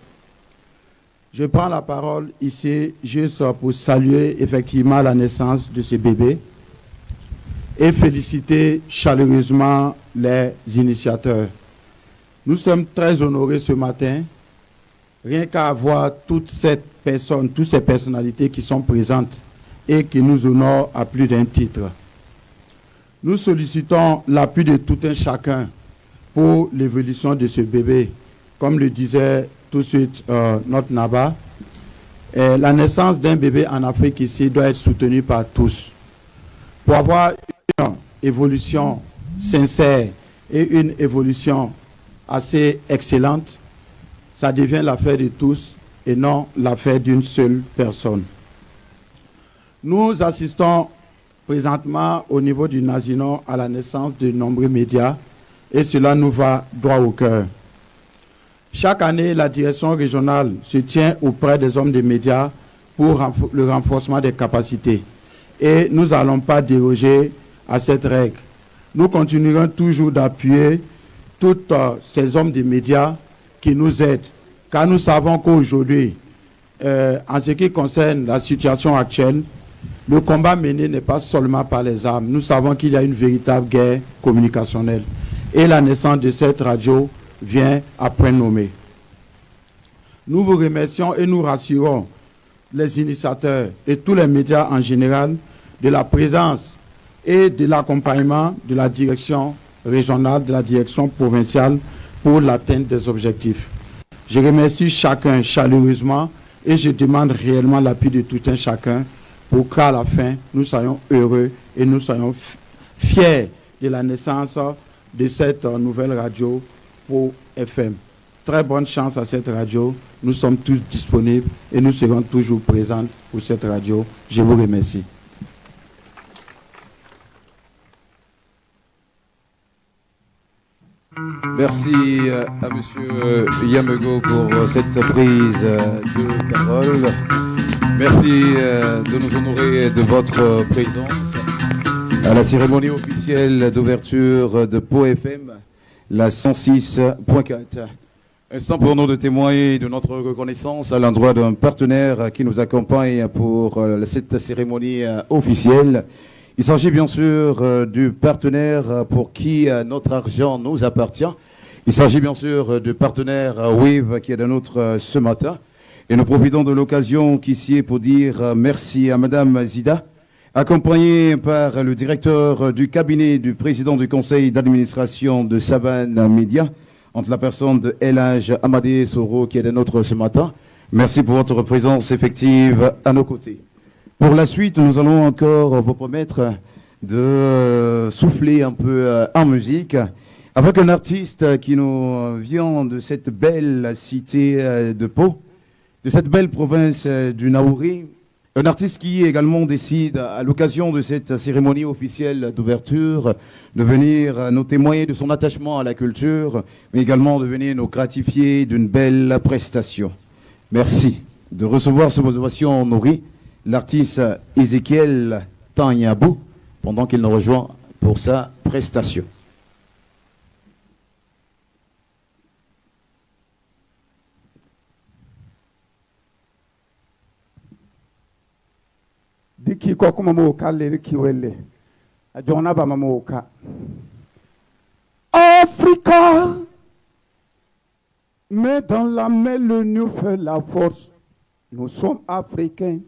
Je prends la parole ici juste pour saluer effectivement la naissance de ce bébé et féliciter chaleureusement les initiateurs. Nous sommes très honorés ce matin, rien qu'à voir toutes ces personnalités qui sont présentes et qui nous honorent à plus d'un titre. Nous sollicitons l'appui de tout un chacun pour l'évolution de ce bébé. Comme le disait tout de suite notre Naba, la naissance d'un bébé en Afrique ici doit être soutenue par tous. Pour avoir une évolution sincère et une évolution assez excellente, ça devient l'affaire de tous et non l'affaire d'une seule personne. Nous assistons présentement au niveau du Nazinon à la naissance de nombreux médias et cela nous va droit au cœur. Chaque année, la direction régionale se tient auprès des hommes des médias pour le renforcement des capacités et nous n'allons pas déroger à cette règle. Nous continuerons toujours d'appuyer tous ces hommes des médias qui nous aident, car nous savons qu'aujourd'hui, en ce qui concerne la situation actuelle, le combat mené n'est pas seulement par les armes. Nous savons qu'il y a une véritable guerre communicationnelle. Et la naissance de cette radio vient à point nommé. Nous vous remercions et nous rassurons les initiateurs et tous les médias en général de la présence et de l'accompagnement de la direction régionale, de la direction provinciale pour l'atteinte des objectifs. Je remercie chacun chaleureusement et je demande réellement l'appui de tout un chacun pour qu'à la fin, nous soyons heureux et nous soyons fiers de la naissance de cette nouvelle radio Pau FM. Très bonne chance à cette radio. Nous sommes tous disponibles et nous serons toujours présents pour cette radio. Je vous remercie.
Merci à Monsieur Yamego pour cette prise de parole. Merci de nous honorer de votre présence à la cérémonie officielle d'ouverture de Pau FM, la 106.4. Instant pour nous de témoigner de notre reconnaissance à l'endroit d'un partenaire qui nous accompagne pour cette cérémonie officielle. Il s'agit bien sûr du partenaire pour qui notre argent nous appartient. Il s'agit bien sûr du partenaire WAVE qui est de nôtre ce matin. Et nous profitons de l'occasion qui s'y est pour dire merci à Madame Zida, accompagnée par le directeur du cabinet du président du conseil d'administration de Savane Média, entre la personne de Elhaj Amadé Soro qui est de nôtre ce matin. Merci pour votre présence effective à nos côtés. Pour la suite, nous allons encore vous promettre de souffler un peu en musique avec un artiste qui nous vient de cette belle cité de Pau, de cette belle province du Naouri. Un artiste qui également décide, à l'occasion de cette cérémonie officielle d'ouverture, de venir nous témoigner de son attachement à la culture, mais également de venir nous gratifier d'une belle prestation. Merci de recevoir sous vos ovations nourries l'artiste Ezekiel Tanyabou, pendant qu'il nous rejoint pour sa prestation.
Diki ko kuma mo kalle ki welle a jona ba mo ka Africa, mais dans la main le nous fait la force. Nous sommes africains.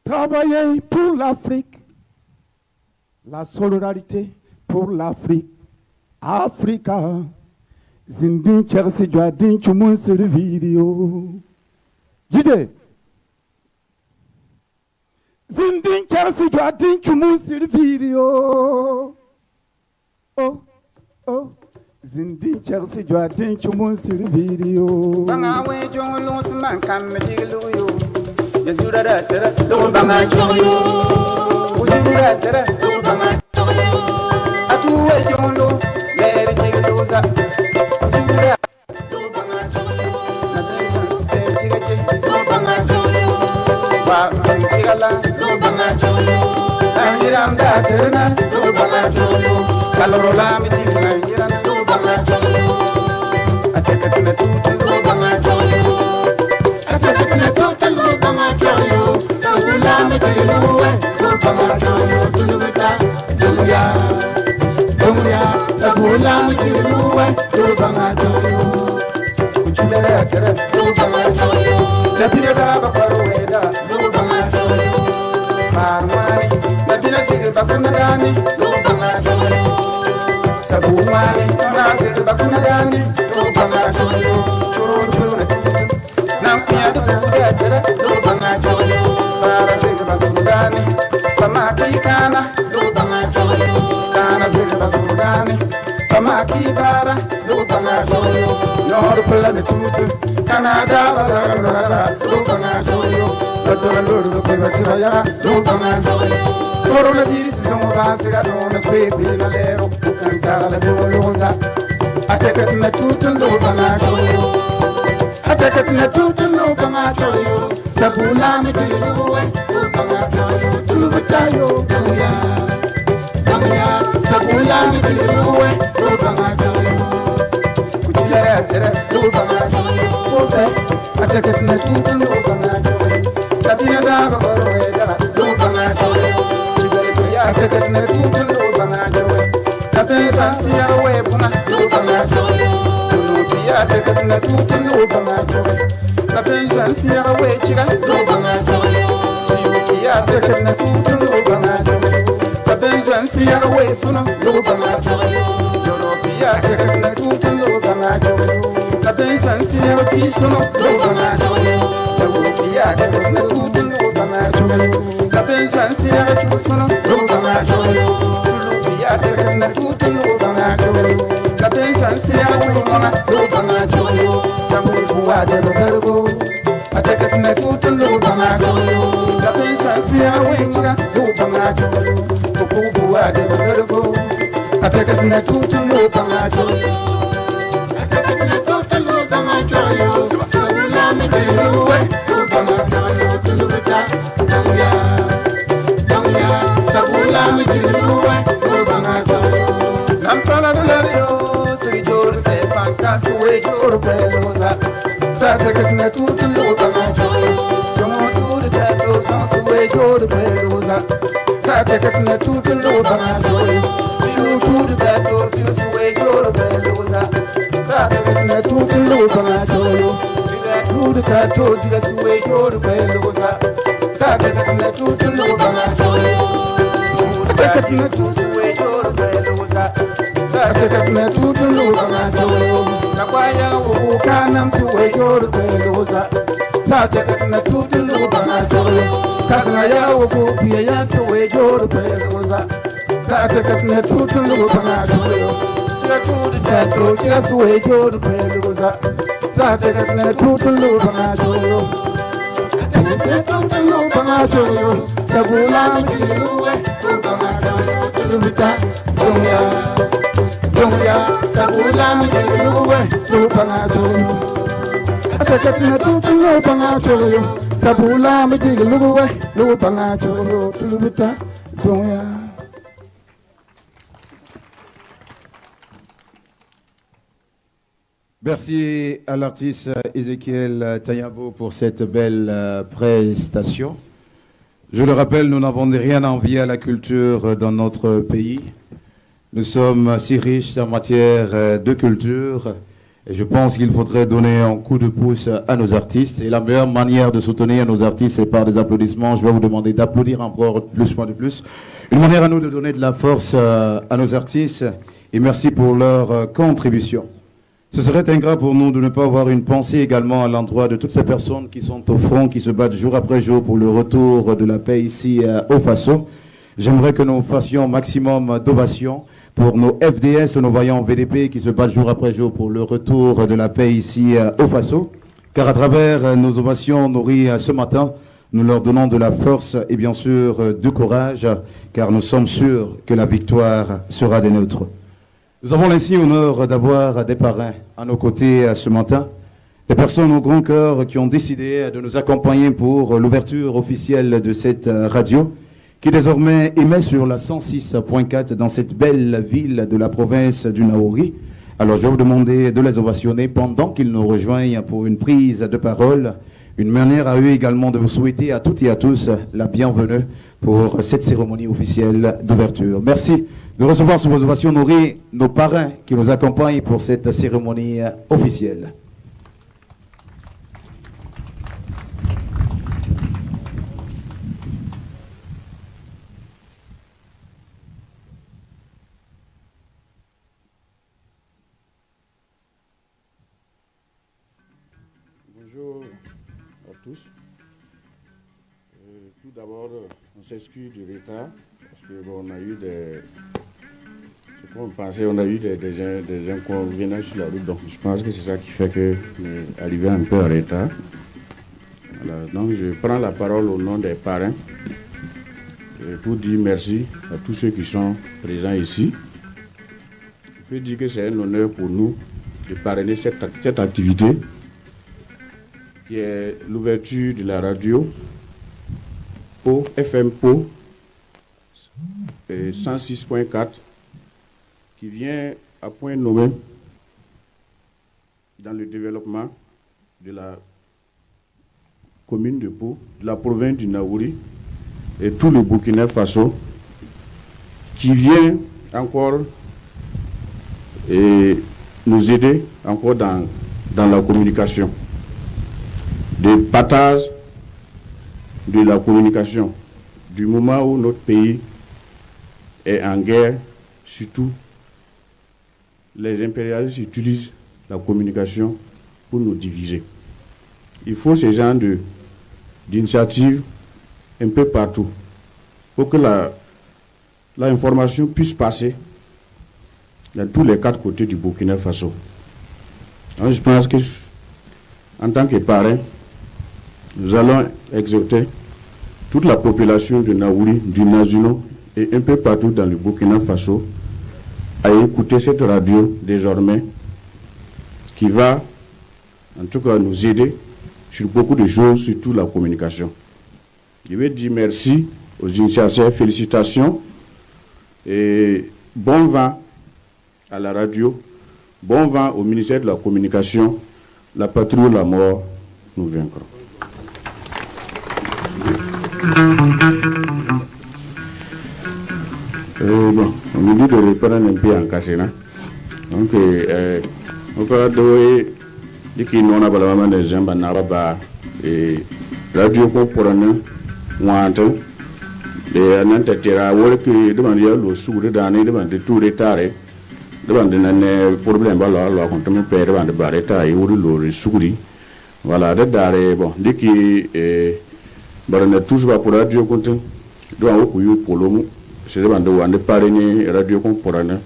Travailler pour l'Afrique, la solidarité pour l'Afrique. Africa, zindin chersi jwa din chumun sur vidéo. Jide. Zindin chersi jwa din chumun sur vidéo. Oh, oh. Zindin chersi jwa din chumun sur vidéo.
Banga we jongolong seman kam mediglu yo. Yezura da tera do banga chongyo. Uzura tera do banga chongyo. Atu we jongolo le diglu za. Uzura do banga chongyo. Na tera se jigaje do banga chongyo. Wa digala do banga chongyo. Angiram da tera do banga chongyo. Kalorola mi digla ngiram do banga chongyo. Atekatina tutu do banga chongyo. Atekatina tutu do banga chongyo. Sabula mi digluwe do banga chongyo. Dulubita duluya duluya. Sabula mi digluwe do banga chongyo. Uchulera tera do banga chongyo. Lapira da bakarweda do banga chongyo. Marmani lapira sigi bakunadani do banga chongyo. Sabumani nasir bakunadani do banga chongyo. Churu churu nampiya do tera do banga chongyo. Para sigi basudani pamaki kana do banga chongyo. Kana sigi basudani pamaki bara do banga chongyo. Nor pula de tutu Canada bala do banga chongyo. Dotora luru kibakira ya do banga chongyo. Corona virus no basira no kwebi na lero kantara le boloza. Ateket na tutu do banga chongyo. Ateket na tutu do banga chongyo. Sabula mi tiluwe do banga chongyo. Tulubitayo dangya dangya. Sabula mi tiluwe do banga chongyo. Kuchilera tere do banga chongyo. Kote ateket na tutu do banga chongyo. Tapina da bakoro da do banga chongyo. Ateket na tutu do banga chongyo. Tapesa siya we bunga do banga chongyo. Tulubia ateket na tutu do banga chongyo. Tapesa siya we chiga do banga chongyo. Siyukia ateket na tutu do banga chongyo. Tapesa siya we suno do banga chongyo. Yorobia ateket na tutu do banga chongyo. Tapesa siya we suno do banga chongyo. Yorobia ateket na tutu do banga chongyo. Tapesa siya we suno do banga chongyo. Tulubia ateket na tutu do banga chongyo. Tapesa siya we mona do banga chongyo. Tamuwa de bergo ateket na tutu do banga chongyo. Tapesa siya we mona do banga chongyo. Kukuwa de bergo atekatna tutulu banga joyo atekatna tutulu banga joyo sabula me deluwe banga joyo tulubita dangya sabula me deluwe banga joyo nampala dalario se jor se fanka suwe jor beloza atekatna tutulu banga joyo somo turu tato sansuwe jor beloza atekatna tutulu banga joyo to that door to sway your belloza. Saturday to the Luba Joyo. To the tattoo to sway your belloza. Saturday to the Luba Joyo. Saturday to sway your belloza. Saturday to the Luba Joyo. Nakwaya Wukanam sway your belloza. Saturday to the Luba Joyo. Kazanaya Wupia sway your belloza. Satekatna tutulu banga joyo chira tudu tato chira suwe jodu peluza Satekatna tutulu banga joyo tutulu banga joyo sabula miluwe banga joyo tulumita dongya sabula miluwe banga joyo Satekatna tutulu banga joyo sabula miluwe banga joyo tulumita dongya.
Merci à l'artiste Ezekiel Tayabo pour cette belle prestation. Je le rappelle, nous n'avons rien à envier à la culture dans notre pays. Nous sommes si riches en matière de culture et je pense qu'il faudrait donner un coup de pouce à nos artistes. Et la meilleure manière de soutenir nos artistes, c'est par des applaudissements. Je vais vous demander d'applaudir encore plus, fois de plus. Une manière à nous de donner de la force à nos artistes et merci pour leur contribution. Ce serait ingrat pour nous de ne pas avoir une pensée également à l'endroit de toutes ces personnes qui sont au front, qui se battent jour après jour pour le retour de la paix ici au Faso. J'aimerais que nous fassions maximum d'ovations pour nos FDS, nos vaillants VDP qui se battent jour après jour pour le retour de la paix ici au Faso. Car à travers nos ovations nourries ce matin, nous leur donnons de la force et bien sûr du courage, car nous sommes sûrs que la victoire sera des nôtres. Nous avons ainsi l'honneur d'avoir des parrains à nos côtés ce matin, des personnes au grand cœur qui ont décidé de nous accompagner pour l'ouverture officielle de cette radio, qui désormais émet sur la 106.4 dans cette belle ville de la province du Naouri. Alors je vais vous demander de les ovationner pendant qu'ils nous rejoignent pour une prise de parole, une manière à eux également de vous souhaiter à toutes et à tous la bienvenue pour cette cérémonie officielle d'ouverture. Merci de recevoir sous vos ovations nourries nos parrains qui nous accompagnent pour cette cérémonie officielle.
Bonjour à tous. Tout d'abord, on s'excuse du retard parce qu'on a eu des... On pensait, on a eu des inconvénients sur la route, donc je pense que c'est ça qui fait que est arrivé un peu en retard. Voilà, donc je prends la parole au nom des parrains pour dire merci à tous ceux qui sont présents ici. Je peux dire que c'est un honneur pour nous de parrainer cette activité qui est l'ouverture de la radio Pau, FM Pau 106.4 qui vient à point nommé dans le développement de la commune de Pau, de la province du Naouri et tout le Burkina Faso, qui vient encore nous aider encore dans la communication, des partage de la communication, du moment où notre pays est en guerre, surtout les impérialistes utilisent la communication pour nous diviser. Il faut ce genre d'initiative un peu partout pour que l'information puisse passer dans tous les quatre côtés du Burkina Faso. Alors je pense que en tant que parrain, nous allons exhorter toute la population de Naouri, du Nazuno et un peu partout dans le Burkina Faso à écouter cette radio désormais qui va en tout cas nous aider sur beaucoup de choses, surtout la communication. Je vais dire merci aux initiateurs, félicitations et bon vent à la radio, bon vent au ministère de la Communication. La patrie ou la mort, nous vaincrons. Bon, on nous dit de reprendre un peu en cachet. Donc, on peut dire qu'il n'y a pas de gens qui radio comportement wantan de nan ta tira worki de man yalo su de dani de man de tout retard de man de nan problème ba la kon tam pe de man de bare ta yi wuri lo suguri voilà de dare bon diki barana tous ba pour radio kontin do an ko yu polomu c'est de man de wande pare ni radio kon porana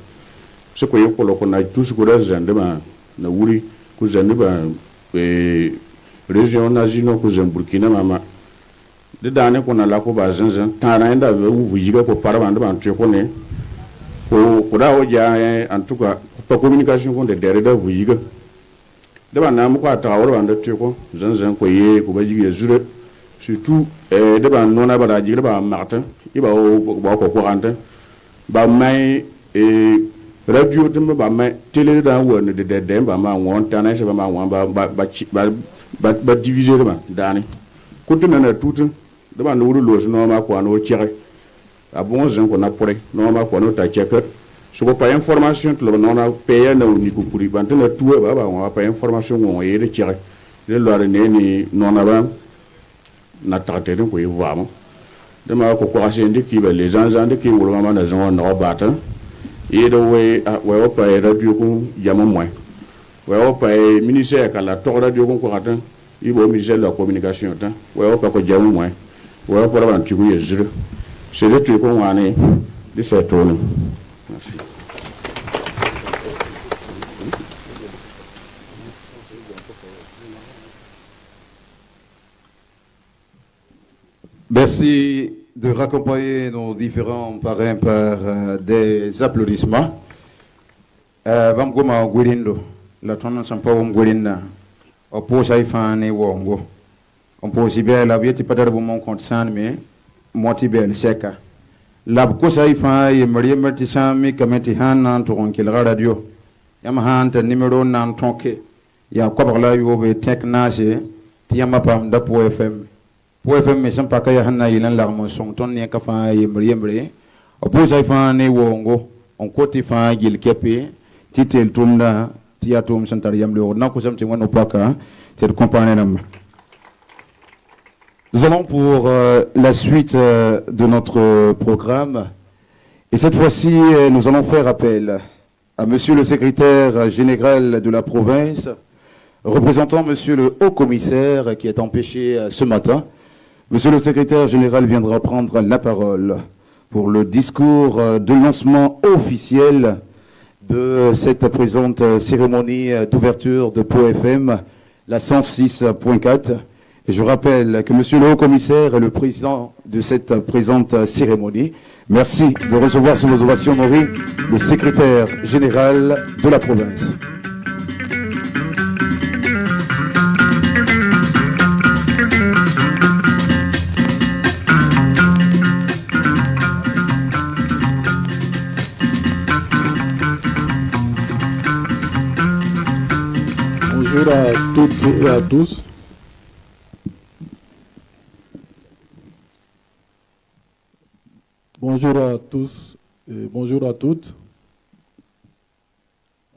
ce ko yu polo ko na tous ko da zande ba na wuri ko zande ba région nazino ko Burkina mama de dane ko na la ko ba zanzan tana inda wu yiga ko para bande ban ko ne ko da o ja en tout cas pa communication ko de dere da wu yiga de ban na mu ko ta wor bande ko zanzan ko ye ko ba yiga zure surtout de ban nona ba da yiga ba martin iba o ba ko ante ba mai radio de ba mai télé da wo ne de ba ma won tana se ba ma won ba diviser ba dani ko tuna na tutun de ban wuri lo no ma ko no chere a bon zan ko na pore no ma ko no ta checker so ko pa information to no na paye na ni ko puri ban na tuwe ba wa pa information wo ye de chere le lo ne ni no na ba na traiter ko yi vraiment de ma ko ko asende ki ba les gens de ki wuro ma na zon no ba ta et de we o pa radio ko yama moi we o pa ministère kala to radio ko atan ibo ministère de la communication ta we o pa ko jamu moi we o pa ban tu ko yezure c'est le truc qu'on a né de cette tournée. Merci.
Merci de raccompagner nos différents parrains par des applaudissements. Vamgoma Gwirindo, la tonne sans pas Gwirina, au poste Aïfane Wongo. On peut aussi bien la vie, tu peux dire mon compte sans mais moi tu bel cheka. La cosa Aïfane et Maria Mertisami, Kameti Han, Toronkel Radio. Yamahan, numéro nan tonke. Ya quoi là, you over technage, Tiamapam da po FM. Po FM, mais sans pas qu'il y a un island l'arme son ton n'y a qu'à faire et Maria Mre. Au poste Aïfane Wongo, on côté fin Gil Kepe, Titel Tunda, Tiatum Santariam, le Orna, Kosam Timon Opaka, c'est le compagnon. Nous allons pour la suite de notre programme. Et cette fois-ci, nous allons faire appel à Monsieur le secrétaire général de la province, représentant Monsieur le haut-commissaire qui est empêché ce matin. Monsieur le secrétaire général viendra prendre la parole pour le discours de lancement officiel de cette présente cérémonie d'ouverture de Pau FM, la 106.4. Et je rappelle que Monsieur le haut-commissaire est le président de cette présente cérémonie. Merci de recevoir sous vos ovations, Maurice, le secrétaire général de la province.
Bonjour à toutes et à tous. Bonjour à tous et bonjour à toutes.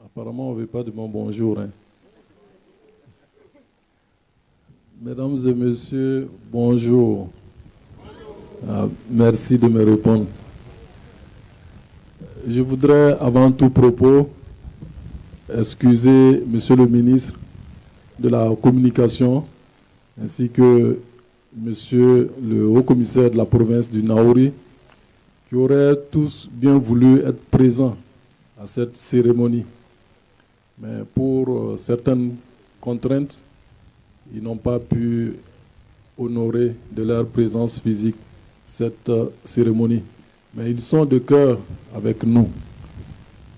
Apparemment, on ne veut pas de mon bonjour. Hein. Mesdames et messieurs, bonjour. Merci de me répondre. Je voudrais, avant tout propos, excuser Monsieur le ministre de la Communication ainsi que Monsieur le haut-commissaire de la province du Naouri, qui auraient tous bien voulu être présents à cette cérémonie. Mais pour certaines contraintes, ils n'ont pas pu honorer de leur présence physique cette cérémonie. Mais ils sont de cœur avec nous.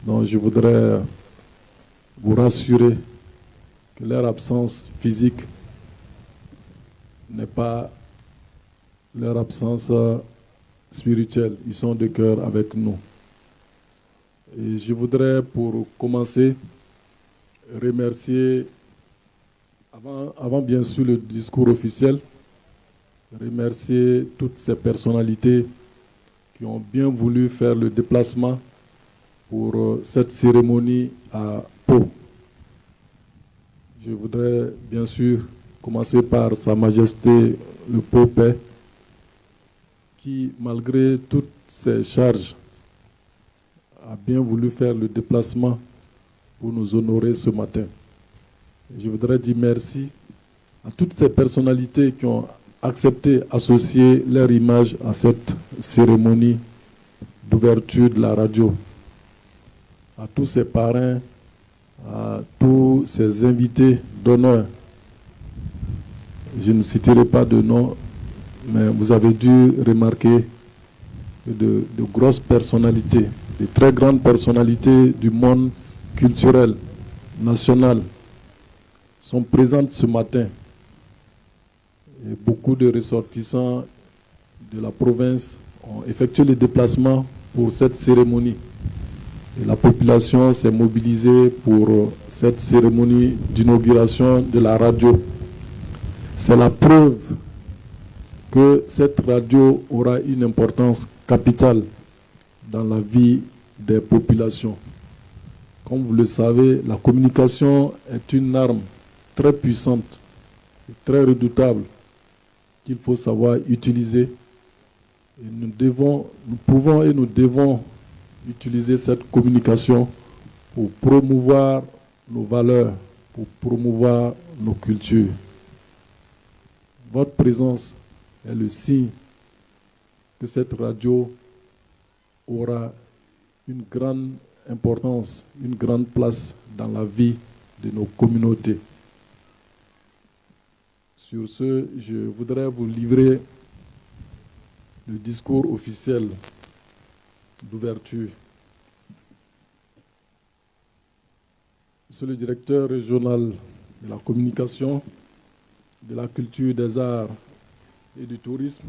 Donc je voudrais vous rassurer que leur absence physique n'est pas leur absence spirituelle. Ils sont de cœur avec nous. Et je voudrais, pour commencer, remercier, avant bien sûr le discours officiel, remercier toutes ces personnalités qui ont bien voulu faire le déplacement pour cette cérémonie à Pau. Je voudrais bien sûr commencer par Sa Majesté le Pau-Père, qui, malgré toutes ses charges, a bien voulu faire le déplacement pour nous honorer ce matin. Je voudrais dire merci à toutes ces personnalités qui ont accepté d'associer leur image à cette cérémonie d'ouverture de la radio. À tous ces parrains, à tous ces invités d'honneur. Je ne citerai pas de nom, mais vous avez dû remarquer de grosses personnalités, de très grandes personnalités du monde culturel, national, sont présentes ce matin. Et beaucoup de ressortissants de la province ont effectué le déplacement pour cette cérémonie. Et la population s'est mobilisée pour cette cérémonie d'inauguration de la radio. C'est la preuve que cette radio aura une importance capitale dans la vie des populations. Comme vous le savez, la communication est une arme très puissante et très redoutable qu'il faut savoir utiliser. Et nous pouvons et nous devons utiliser cette communication pour promouvoir nos valeurs, pour promouvoir nos cultures. Votre présence est le signe que cette radio aura une grande importance, une grande place dans la vie de nos communautés. Sur ce, je voudrais vous livrer le discours officiel d'ouverture. Monsieur le directeur régional de la communication, de la culture, des arts et du tourisme,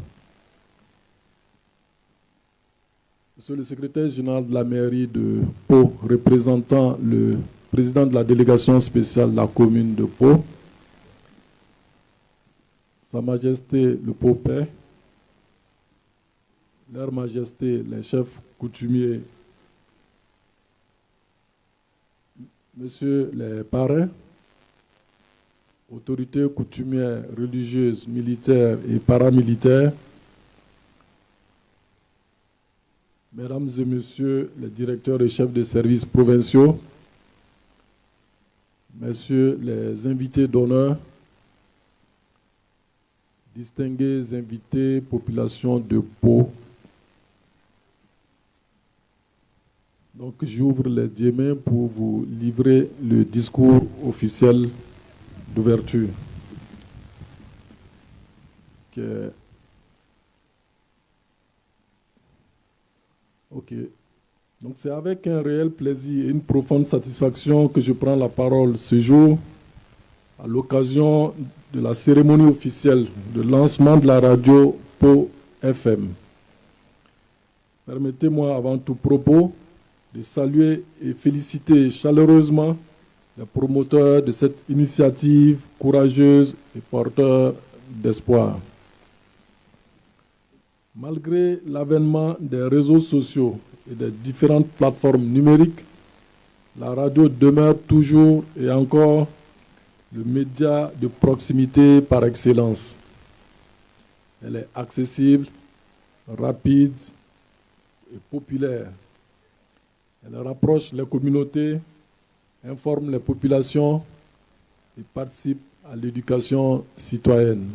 Monsieur le secrétaire général de la mairie de Pau, représentant le président de la délégation spéciale de la commune de Pau, Sa Majesté le Pau-Père, Leur Majesté les chefs coutumiers, Messieurs les parrains, autorités coutumières, religieuses, militaires et paramilitaires, Mesdames et Messieurs les directeurs et chefs de services provinciaux, Messieurs les invités d'honneur, distingués invités, population de Pau. Donc j'ouvre les deux mains pour vous livrer le discours officiel d'ouverture. Ok. Donc c'est avec un réel plaisir et une profonde satisfaction que je prends la parole ce jour à l'occasion de la cérémonie officielle de lancement de la radio Pau FM. Permettez-moi avant tout propos de saluer et féliciter chaleureusement les promoteurs de cette initiative courageuse et porteur d'espoir. Malgré l'avènement des réseaux sociaux et des différentes plateformes numériques, la radio demeure toujours et encore le média de proximité par excellence. Elle est accessible, rapide et populaire. Elle rapproche les communautés, informe les populations et participe à l'éducation citoyenne.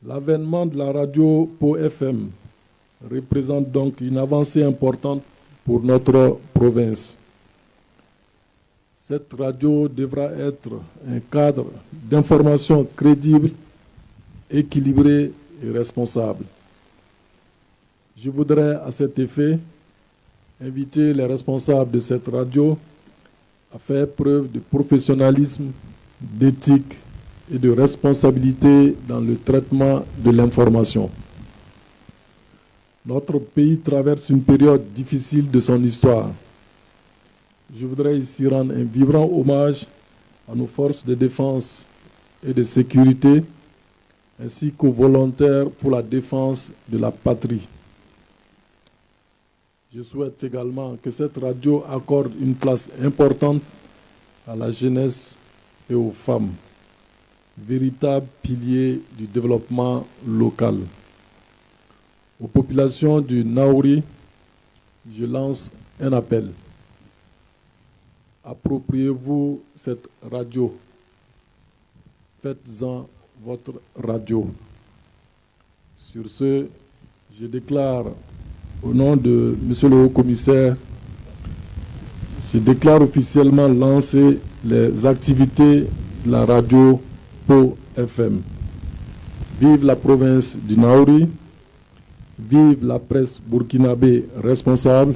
L'avènement de la radio Pau FM représente donc une avancée importante pour notre province. Cette radio devra être un cadre d'information crédible, équilibré et responsable. Je voudrais à cet effet inviter les responsables de cette radio à faire preuve de professionnalisme, d'éthique et de responsabilité dans le traitement de l'information. Notre pays traverse une période difficile de son histoire. Je voudrais ici rendre un vibrant hommage à nos forces de défense et de sécurité, ainsi qu'aux volontaires pour la défense de la patrie. Je souhaite également que cette radio accorde une place importante à la jeunesse et aux femmes, véritables piliers du développement local. Aux populations du Naouri, je lance un appel. Appropriez-vous cette radio. Faites-en votre radio. Sur ce, je déclare au nom de M. le Haut-Commissaire, je déclare officiellement lancer les activités de la radio PO FM. Vive la province du Naouri, vive la presse burkinabé responsable,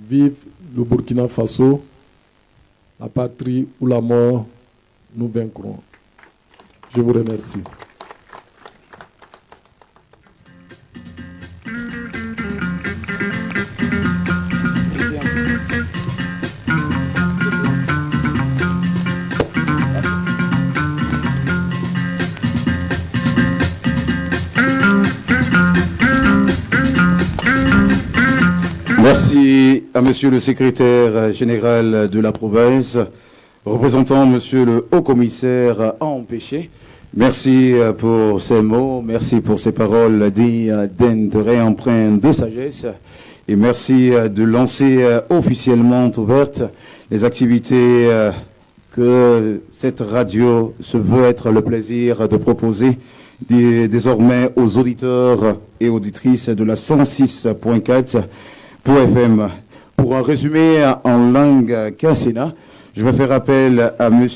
vive le Burkina Faso, la patrie ou la mort, nous vaincrons. Je vous remercie.
Merci à Monsieur le secrétaire général de la province, représentant Monsieur le Haut-Commissaire empêché. Merci pour ces mots, merci pour ces paroles dignes d'intérêt empreintes de sagesse. Et merci de lancer officiellement ouvertes les activités que cette radio se veut être le plaisir de proposer désormais aux auditeurs et auditrices de la 106.4 pour FM. Pour un résumé en langue kassina, je vais faire appel à M.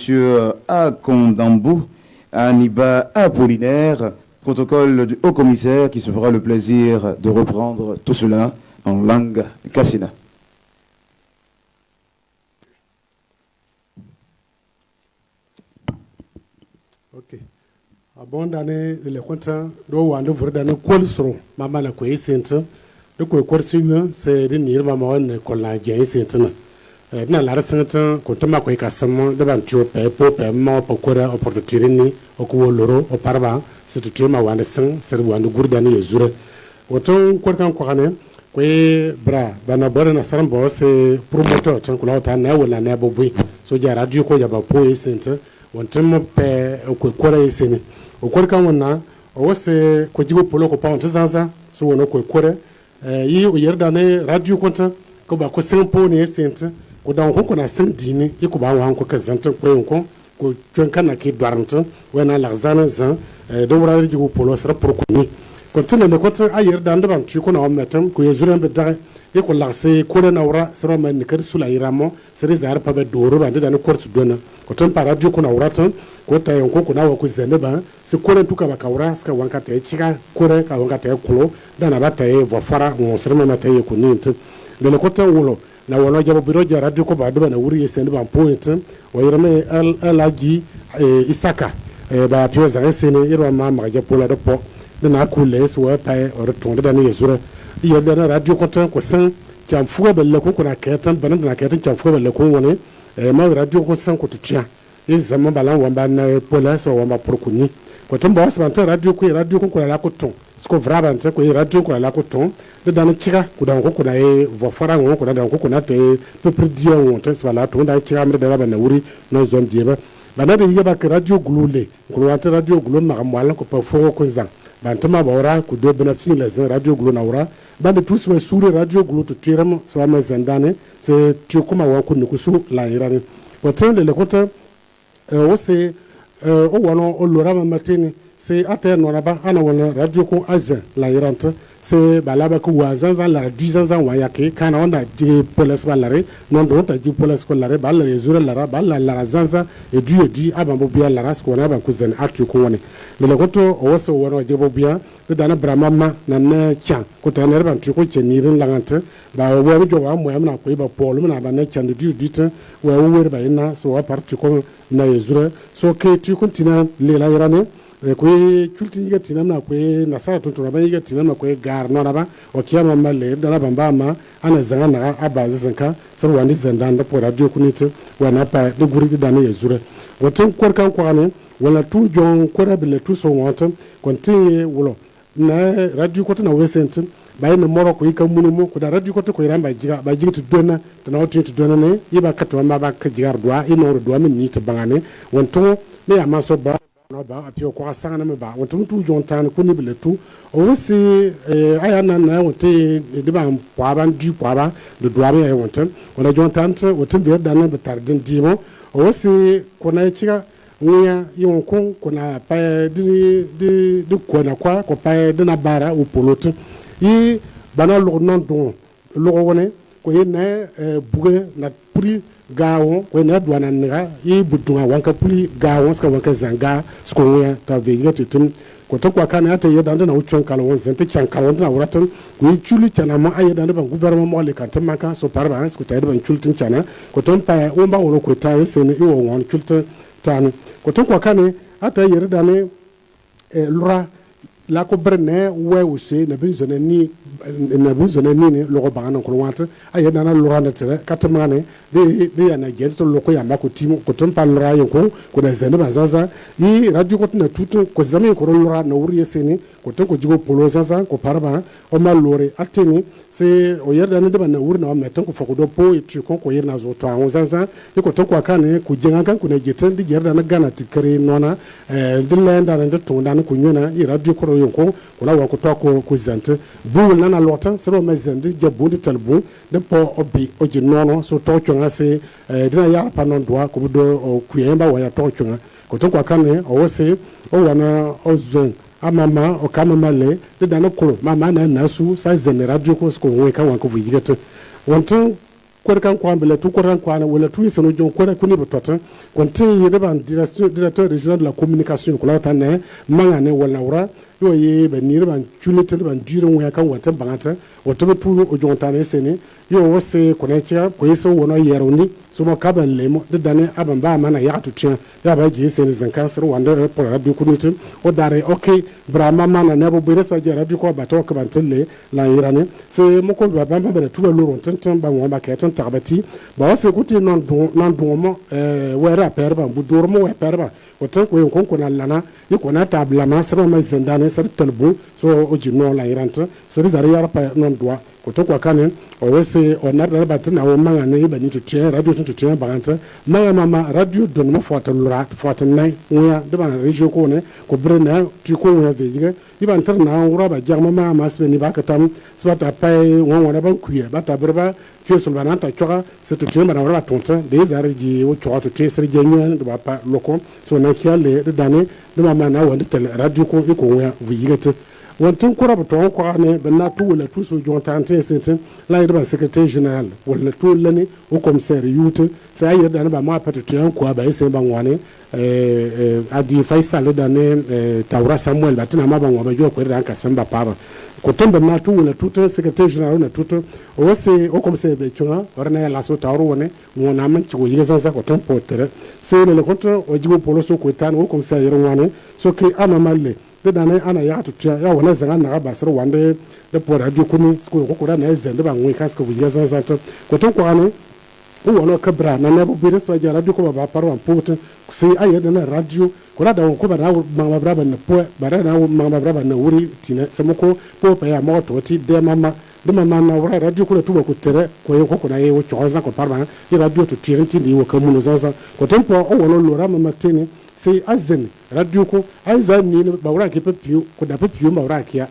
Akondambou, Aniba Apollinaire, protocole du Haut-Commissaire, qui se fera le plaisir de reprendre tout cela en langue kassina.
Ok. Abondane le konta do wande vurdane kolsro mama na koyi senta de koyi korsiyo se de nir mama wan kolla gyen senta na lar senta ko tama koyi kasamo de ban tio pe po pe ma po kora opportunité ni o ko woloro o parba se to ma wande sen se wande gurdane yezure woton korkan ko kane koyi bra bana bora na sarambo se promoteur tan kula ta na wala na bobui so ja radio ko ya ba po senta wonton pe ko kora yeseni o korkan wonna o wose ko jigo polo ko pawon tsanza so wono ko kore yi o yerda ne radio konta ko ba ko sempo ne sente ko dan ko na sem dini yi ko ba wan ko kazanta ko ko tun kana ki dwaranta wona larzana zan do wura jigo polo sara pour ko ni ko tun ne ko ta ayer dan da ban ci ko na o metam ko yezuran be da yi ko lakse ko na wura sara man ni kar sula iramo sare zar pa be doro ba da ne kortu dona ko tun pa radio ko na wura tan ko ta yanko kuna wa ku zeneba se kore tuka bakawra ska wanka ta chika kore ka wanka ta kulo dana bata e vofara mo sirma mata e kuninta de le kota wulo na wono jabo biro ja radio ko ba do na wuri yesende ba point o yerme alaji isaka ba pio za sene yerwa ma ma ja pola do po de na ku le so pa o retonde da ne yesura ye da radio kota ko san cham fuga belle ko kuna ketan banan na ketan cham fuga belle ko woni ma radio ko san ko tutia examen balan wamba na pola so wamba prokuni ko tambo wasbanta radio ko la ko ton sko vrabanta ko radio ko la ko ton de dan chika ku dan ko na e vo fara ngo ko dan ko na te peu près dio on te sala to dan chika mre da ba na wuri no zone bieba bana de yiba ka radio glule ko wata radio glule ma amwala ko pa fo ko zan bantama bawra ku do benefice la zan radio glule na wura bande tous we sure radio glule to tiramo so ma zandane se ti ko ma wa ko ni ku su la irane ko tan le kota wose o wono o lora ma matini se ate no na ba ana wona radio ko azan la irante c'est balaba ko wazanza la duzanza wayake kana onda di police balare non don ta di police ko lare balare zura lara balala la zanza e du abambo bia lara ko na ban ko zen actu ko woni le goto o waso wono jebo bia de dana bramama na na chan ko ta ne ban tu ko chenirin langante ba wo jo wa mo amna ko ba polo na ba na chan du ta wa wo ba ina so wa parti ko na zura so ke tu kontina le la irane ko culti yiga tinamna ko nasara tuntuna ba yiga tinamna ko gar no ba o kiyama malle da bamba ma ana zanga na aba zanka sar wani zandan da po radio kunite wana pa de guri da ne yezura wotin korkan kwane wala tu jon kora bile tu so wonta konti wulo na radio ko na wesent bay na moro ko yika munumo ko da radio ko ko ramba jiga ba jiga to dona to na wotin to dona ne yiba katwa ma ba ka jigar doa ino doa min ni to bangane wonto ne amaso ba no ba apio ko asanga me ba wonto tu jontan ko ni bele tu o si aya na wonte de ba kwa ban du kwa ba de doa me wonto wona jontan wonto be da na betar din dimo o si ko na chiga nia yon ko na pa de ko na kwa ko pa de na bara o polote yi bana lo non don lo wona ko yene buge na pri gawo ko na duana nga yi budunga wanka puli gawo ska wanka zanga sko ya ta vega titum ko to kwa kana ata yeda na uchon kala won zente chan kala na wuratan ko yi chuli chana ma ayeda na ban gouvernement mo le kan tamaka so parba ko ta yeda ban chultin chana ko ton pa o ba wono ko ta yesene i wo won chultin tan ko to kwa kana ata yeda ne lura la ko brene we wuse na binzone ni lo bana ko wanta ayeda na lura na tere katamane de ya na geto lo ko ya mako timo ko ton pa lura yoko ko na zene bazaza yi radio ko na tutu ko zame ko lura na wuri yeseni ko ton ko jigo polo zaza ko parba o ma lore ateni se o yerda na de na wuri na meton ko fakudo po itu ko yerna zo to an zaza ko ton ko akane ku jenga kan ku na getan di yerda na gana tikare nona dilenda na de to na ku nyona yi radio ko yonko ko la wa ko to ko zante bu na na lota se ro mezende jabu de talbu de po obi oji nono so to chonga se dina ya pa non doa ko do o kuyemba wa ya to chonga ko to ko akane o se o wana o zon amama o kama male de dana ko mama na nasu sa zene radio ko sko we ka wan ko vuyigete wonto ko kan ko ambele tu ko ran ko ana wala tu isano jon ko ko ni botota kontin yede ban directeur régional de la communication ko lata ne mangane wala wura yo ye ban ni ban chulete ban diro we kan wata bangata wato tu o jon tane sene yo wose ko ne chia ko yeso wono yeroni so mo kaban lemo de dane aban ba mana ya tutia ya ba je sene zanka sar wanda pour radio kunute o dare okay brama mana ne bo bere so je radio ko ba to ko ban telle la irane se mo ko ba ba ba tu ba loron tantan ba mo ba ka tan tabati ba wose ko ti non don mo wera perba bu dormo we perba wata ko yon ko na lana yiko na tabla ma sara ma zendane sar talbu so o jinno la iranta sar zari yar pa non doa ko to ko kanen o wese o na da batina o manga ne ba ni to tien radio to tien banta mama radio don mo fota lura fota nai nya de ba region ko ne ko brena ti ko ya vejiga iban tar na wura ba jama ma sbe ni ba katam sbata pay won wona ban kuye bata berba que solvananta chora c'est tout le monde la tonta des arji o chora to tser jenyo de ba pa loko so na kiale de dane de mama na wonde tel radio ko ko ya vuyigete wonton ko rabato ko ne banna tu wala tu so jontante senten la yeba secrétaire général wala tu lane o commissaire yute sa yeda na ba ma pato tu ko ba ese ba ngwane adi faisal dane tawra samuel batina ma ba ngwa jo ko ran ka samba paba ko tombe na tu wala tu secrétaire général na tu o se o commissaire be chuna orna la so tawro woni wona man ci ko yesa sa ko ton potere se le konto o jibo polo so ko tan o commissaire yero ngwane so ke amamalle de dane ana ya tutia ya wona zanga na ba sar wande de por radio kunu ko ko ra na zende ba ngwe kasko bu yesa sa ko ton ko anu o wona kabra na ne bu bire so ja radio ko ba parwa pote se aye de na radio ko ra da ko ba na mama braba na po ba ra na mama braba na wuri tina samoko po pa ya moto ti de mama na wura radio ko tuba ko tere ko ko na ye wo choza ko parwa ye radio to tirinti ni wo kamuno zaza ko tempo o wono lora mama tene se azen radio ko aiza ni ba wura ke pepiu ko da pepiu ba wura kia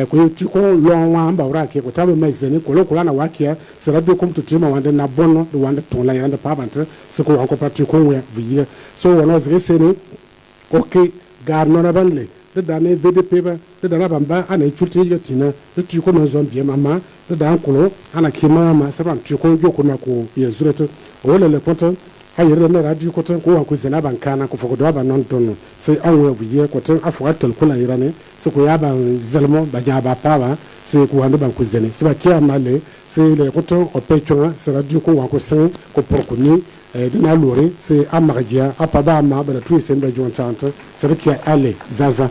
ko ti ko lonwa ba wura ke ko tabe mai zene ko lo ko na wakia se radio ko to tima wande na bonno do wande ton la yanda pa bante se ko ko pati ko we biya so wono zge se ne okay gar no na banle de dane VDP ba de dana bamba ana chulte yotina de tu ko no zon bien mama de dan ko ana kima ma sabam tu ko jo ko na ko ye zureto wala le poto ayere na radio ko tan ko ko zena bankana ko foko do ba non ton sai awo wiye ko tan afu atal kula irane sai ko ya ba zelmo ba ja ba pa sai ko hande ban ko zene sai ba kiya male sai le ko tan o pecho sai radio ko wa ko san ko por ko ni dina lore sai amargia apa ba ma ba tu sen ba jon tante sai kiya ale zaza.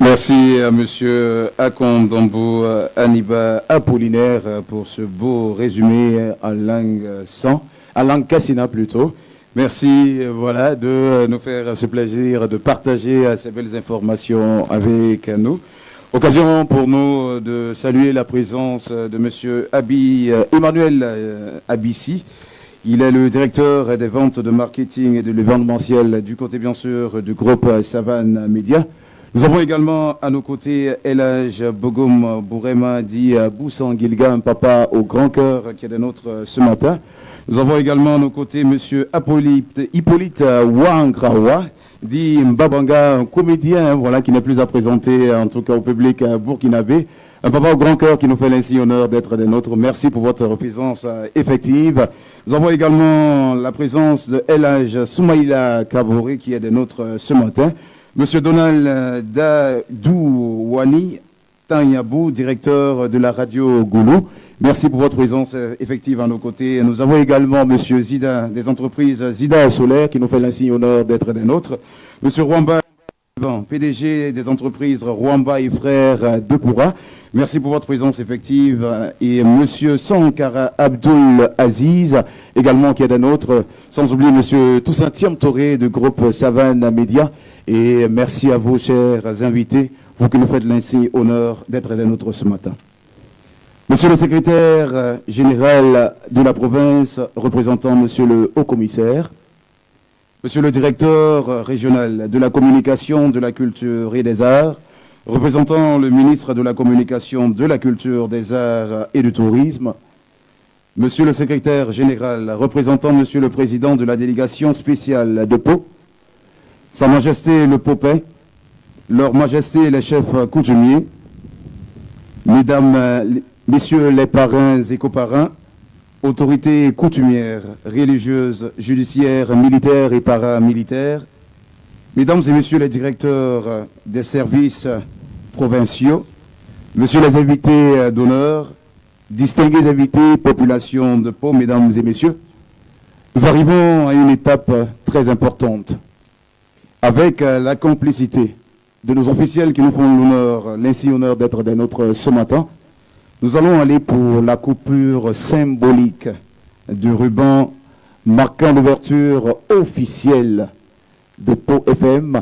Merci à Monsieur Akondambo Aniba Apollinaire pour ce beau résumé en langue 100, en langue Kassina plutôt. Merci voilà, de nous faire ce plaisir de partager ces belles informations avec nous. Occasion pour nous de saluer la présence de Monsieur Emmanuel Abissi. Il est le directeur des ventes de marketing et de l'événementiel du côté bien sûr du groupe Savane Média. Nous avons également à nos côtés Elhaj Bogoum Bourema dit Boussan Gilgam, papa au grand cœur qui est de notre ce matin. Nous avons également à nos côtés Monsieur Hippolyte Wangrawa, dit Mbabanga, un comédien voilà, qui n'est plus à présenter en tout cas au public burkinabé. Un papa au grand cœur qui nous fait ainsi honneur d'être des nôtres. Merci pour votre présence effective. Nous avons également la présence de Elhaj Soumaïla Kabouri qui est des nôtres ce matin. Monsieur Donald Dadouani Tanyabou, directeur de la radio Goulou. Merci pour votre présence effective à nos côtés. Nous avons également Monsieur Zida des entreprises Zida Solaire qui nous fait l'insigne honneur d'être des nôtres. Monsieur Rwamba, PDG des entreprises Rwamba et Frères de Poura. Merci pour votre présence effective. Et Monsieur Sankara Abdul Aziz, également qui est des nôtres. Sans oublier Monsieur Toussaint Tiamtoré du groupe Savane Média. Et merci à vous, chers invités, vous qui nous faites l'insigne honneur d'être des nôtres ce matin. Monsieur le secrétaire général de la province, représentant Monsieur le haut-commissaire, Monsieur le directeur régional de la communication, de la culture et des arts, représentant le ministre de la communication, de la culture, des arts et du tourisme, Monsieur le secrétaire général, représentant Monsieur le président de la délégation spéciale de Pau, Sa Majesté le Popin, Leur Majesté les chefs coutumiers, Mesdames, Messieurs les parrains et coparrains, autorités coutumières, religieuses, judiciaires, militaires et paramilitaires, Mesdames et Messieurs les directeurs des services provinciaux, Messieurs les invités d'honneur, distingués invités, population de Pau, Mesdames et Messieurs, nous arrivons à une étape très importante. Avec la complicité de nos officiels qui nous font l'honneur, l'insigne honneur d'être des nôtres ce matin, nous allons aller pour la coupure symbolique du ruban marquant l'ouverture officielle de Pau FM,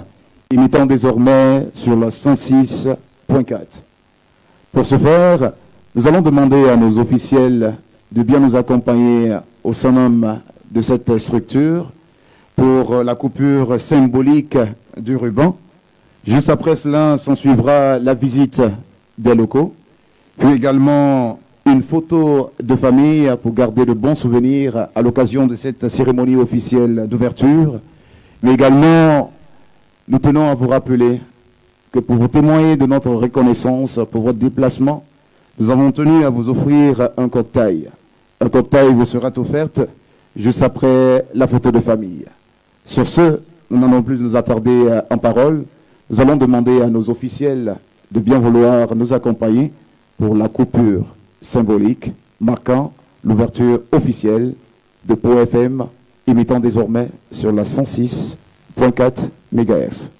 émettant désormais sur la 106.4. Pour ce faire, nous allons demander à nos officiels de bien nous accompagner au summum de cette structure pour la coupure symbolique du ruban. Juste après cela, s'en suivra la visite des locaux, puis également une photo de famille pour garder de bons souvenirs à l'occasion de cette cérémonie officielle d'ouverture. Mais également, nous tenons à vous rappeler que pour vous témoigner de notre reconnaissance pour votre déplacement, nous avons tenu à vous offrir un cocktail. Un cocktail vous sera offert juste après la photo de famille. Sur ce, nous n'allons plus nous attarder en parole. Nous allons demander à nos officiels de bien vouloir nous accompagner pour la coupure symbolique marquant l'ouverture officielle de Pau FM, émettant désormais sur la 106.4 MHz.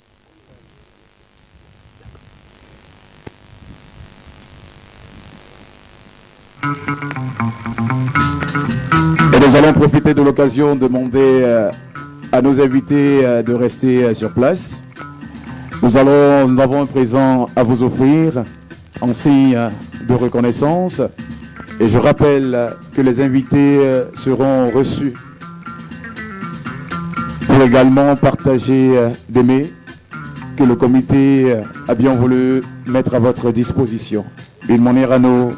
Et nous allons profiter de l'occasion de demander à nos invités de rester sur place. Nous avons un présent à vous offrir en signe de reconnaissance. Et je rappelle que les invités seront reçus pour également partager des mets que le comité a bien voulu mettre à votre disposition. Une manière à nous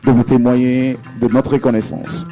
de vous témoigner de notre reconnaissance.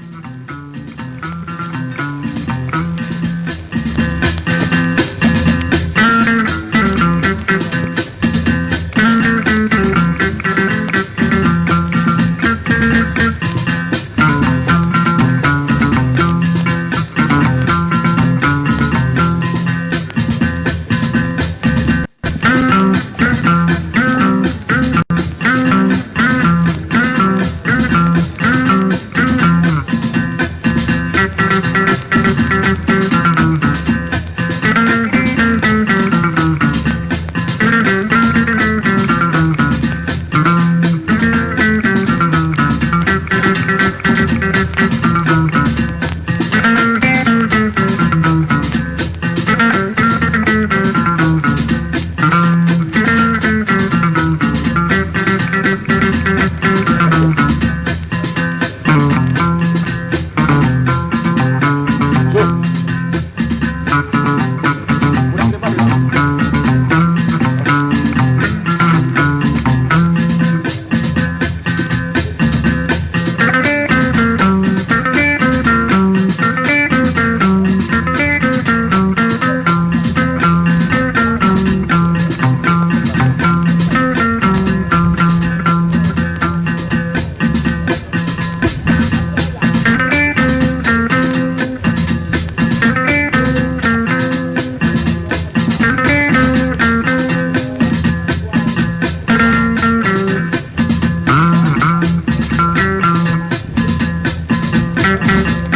Thank you.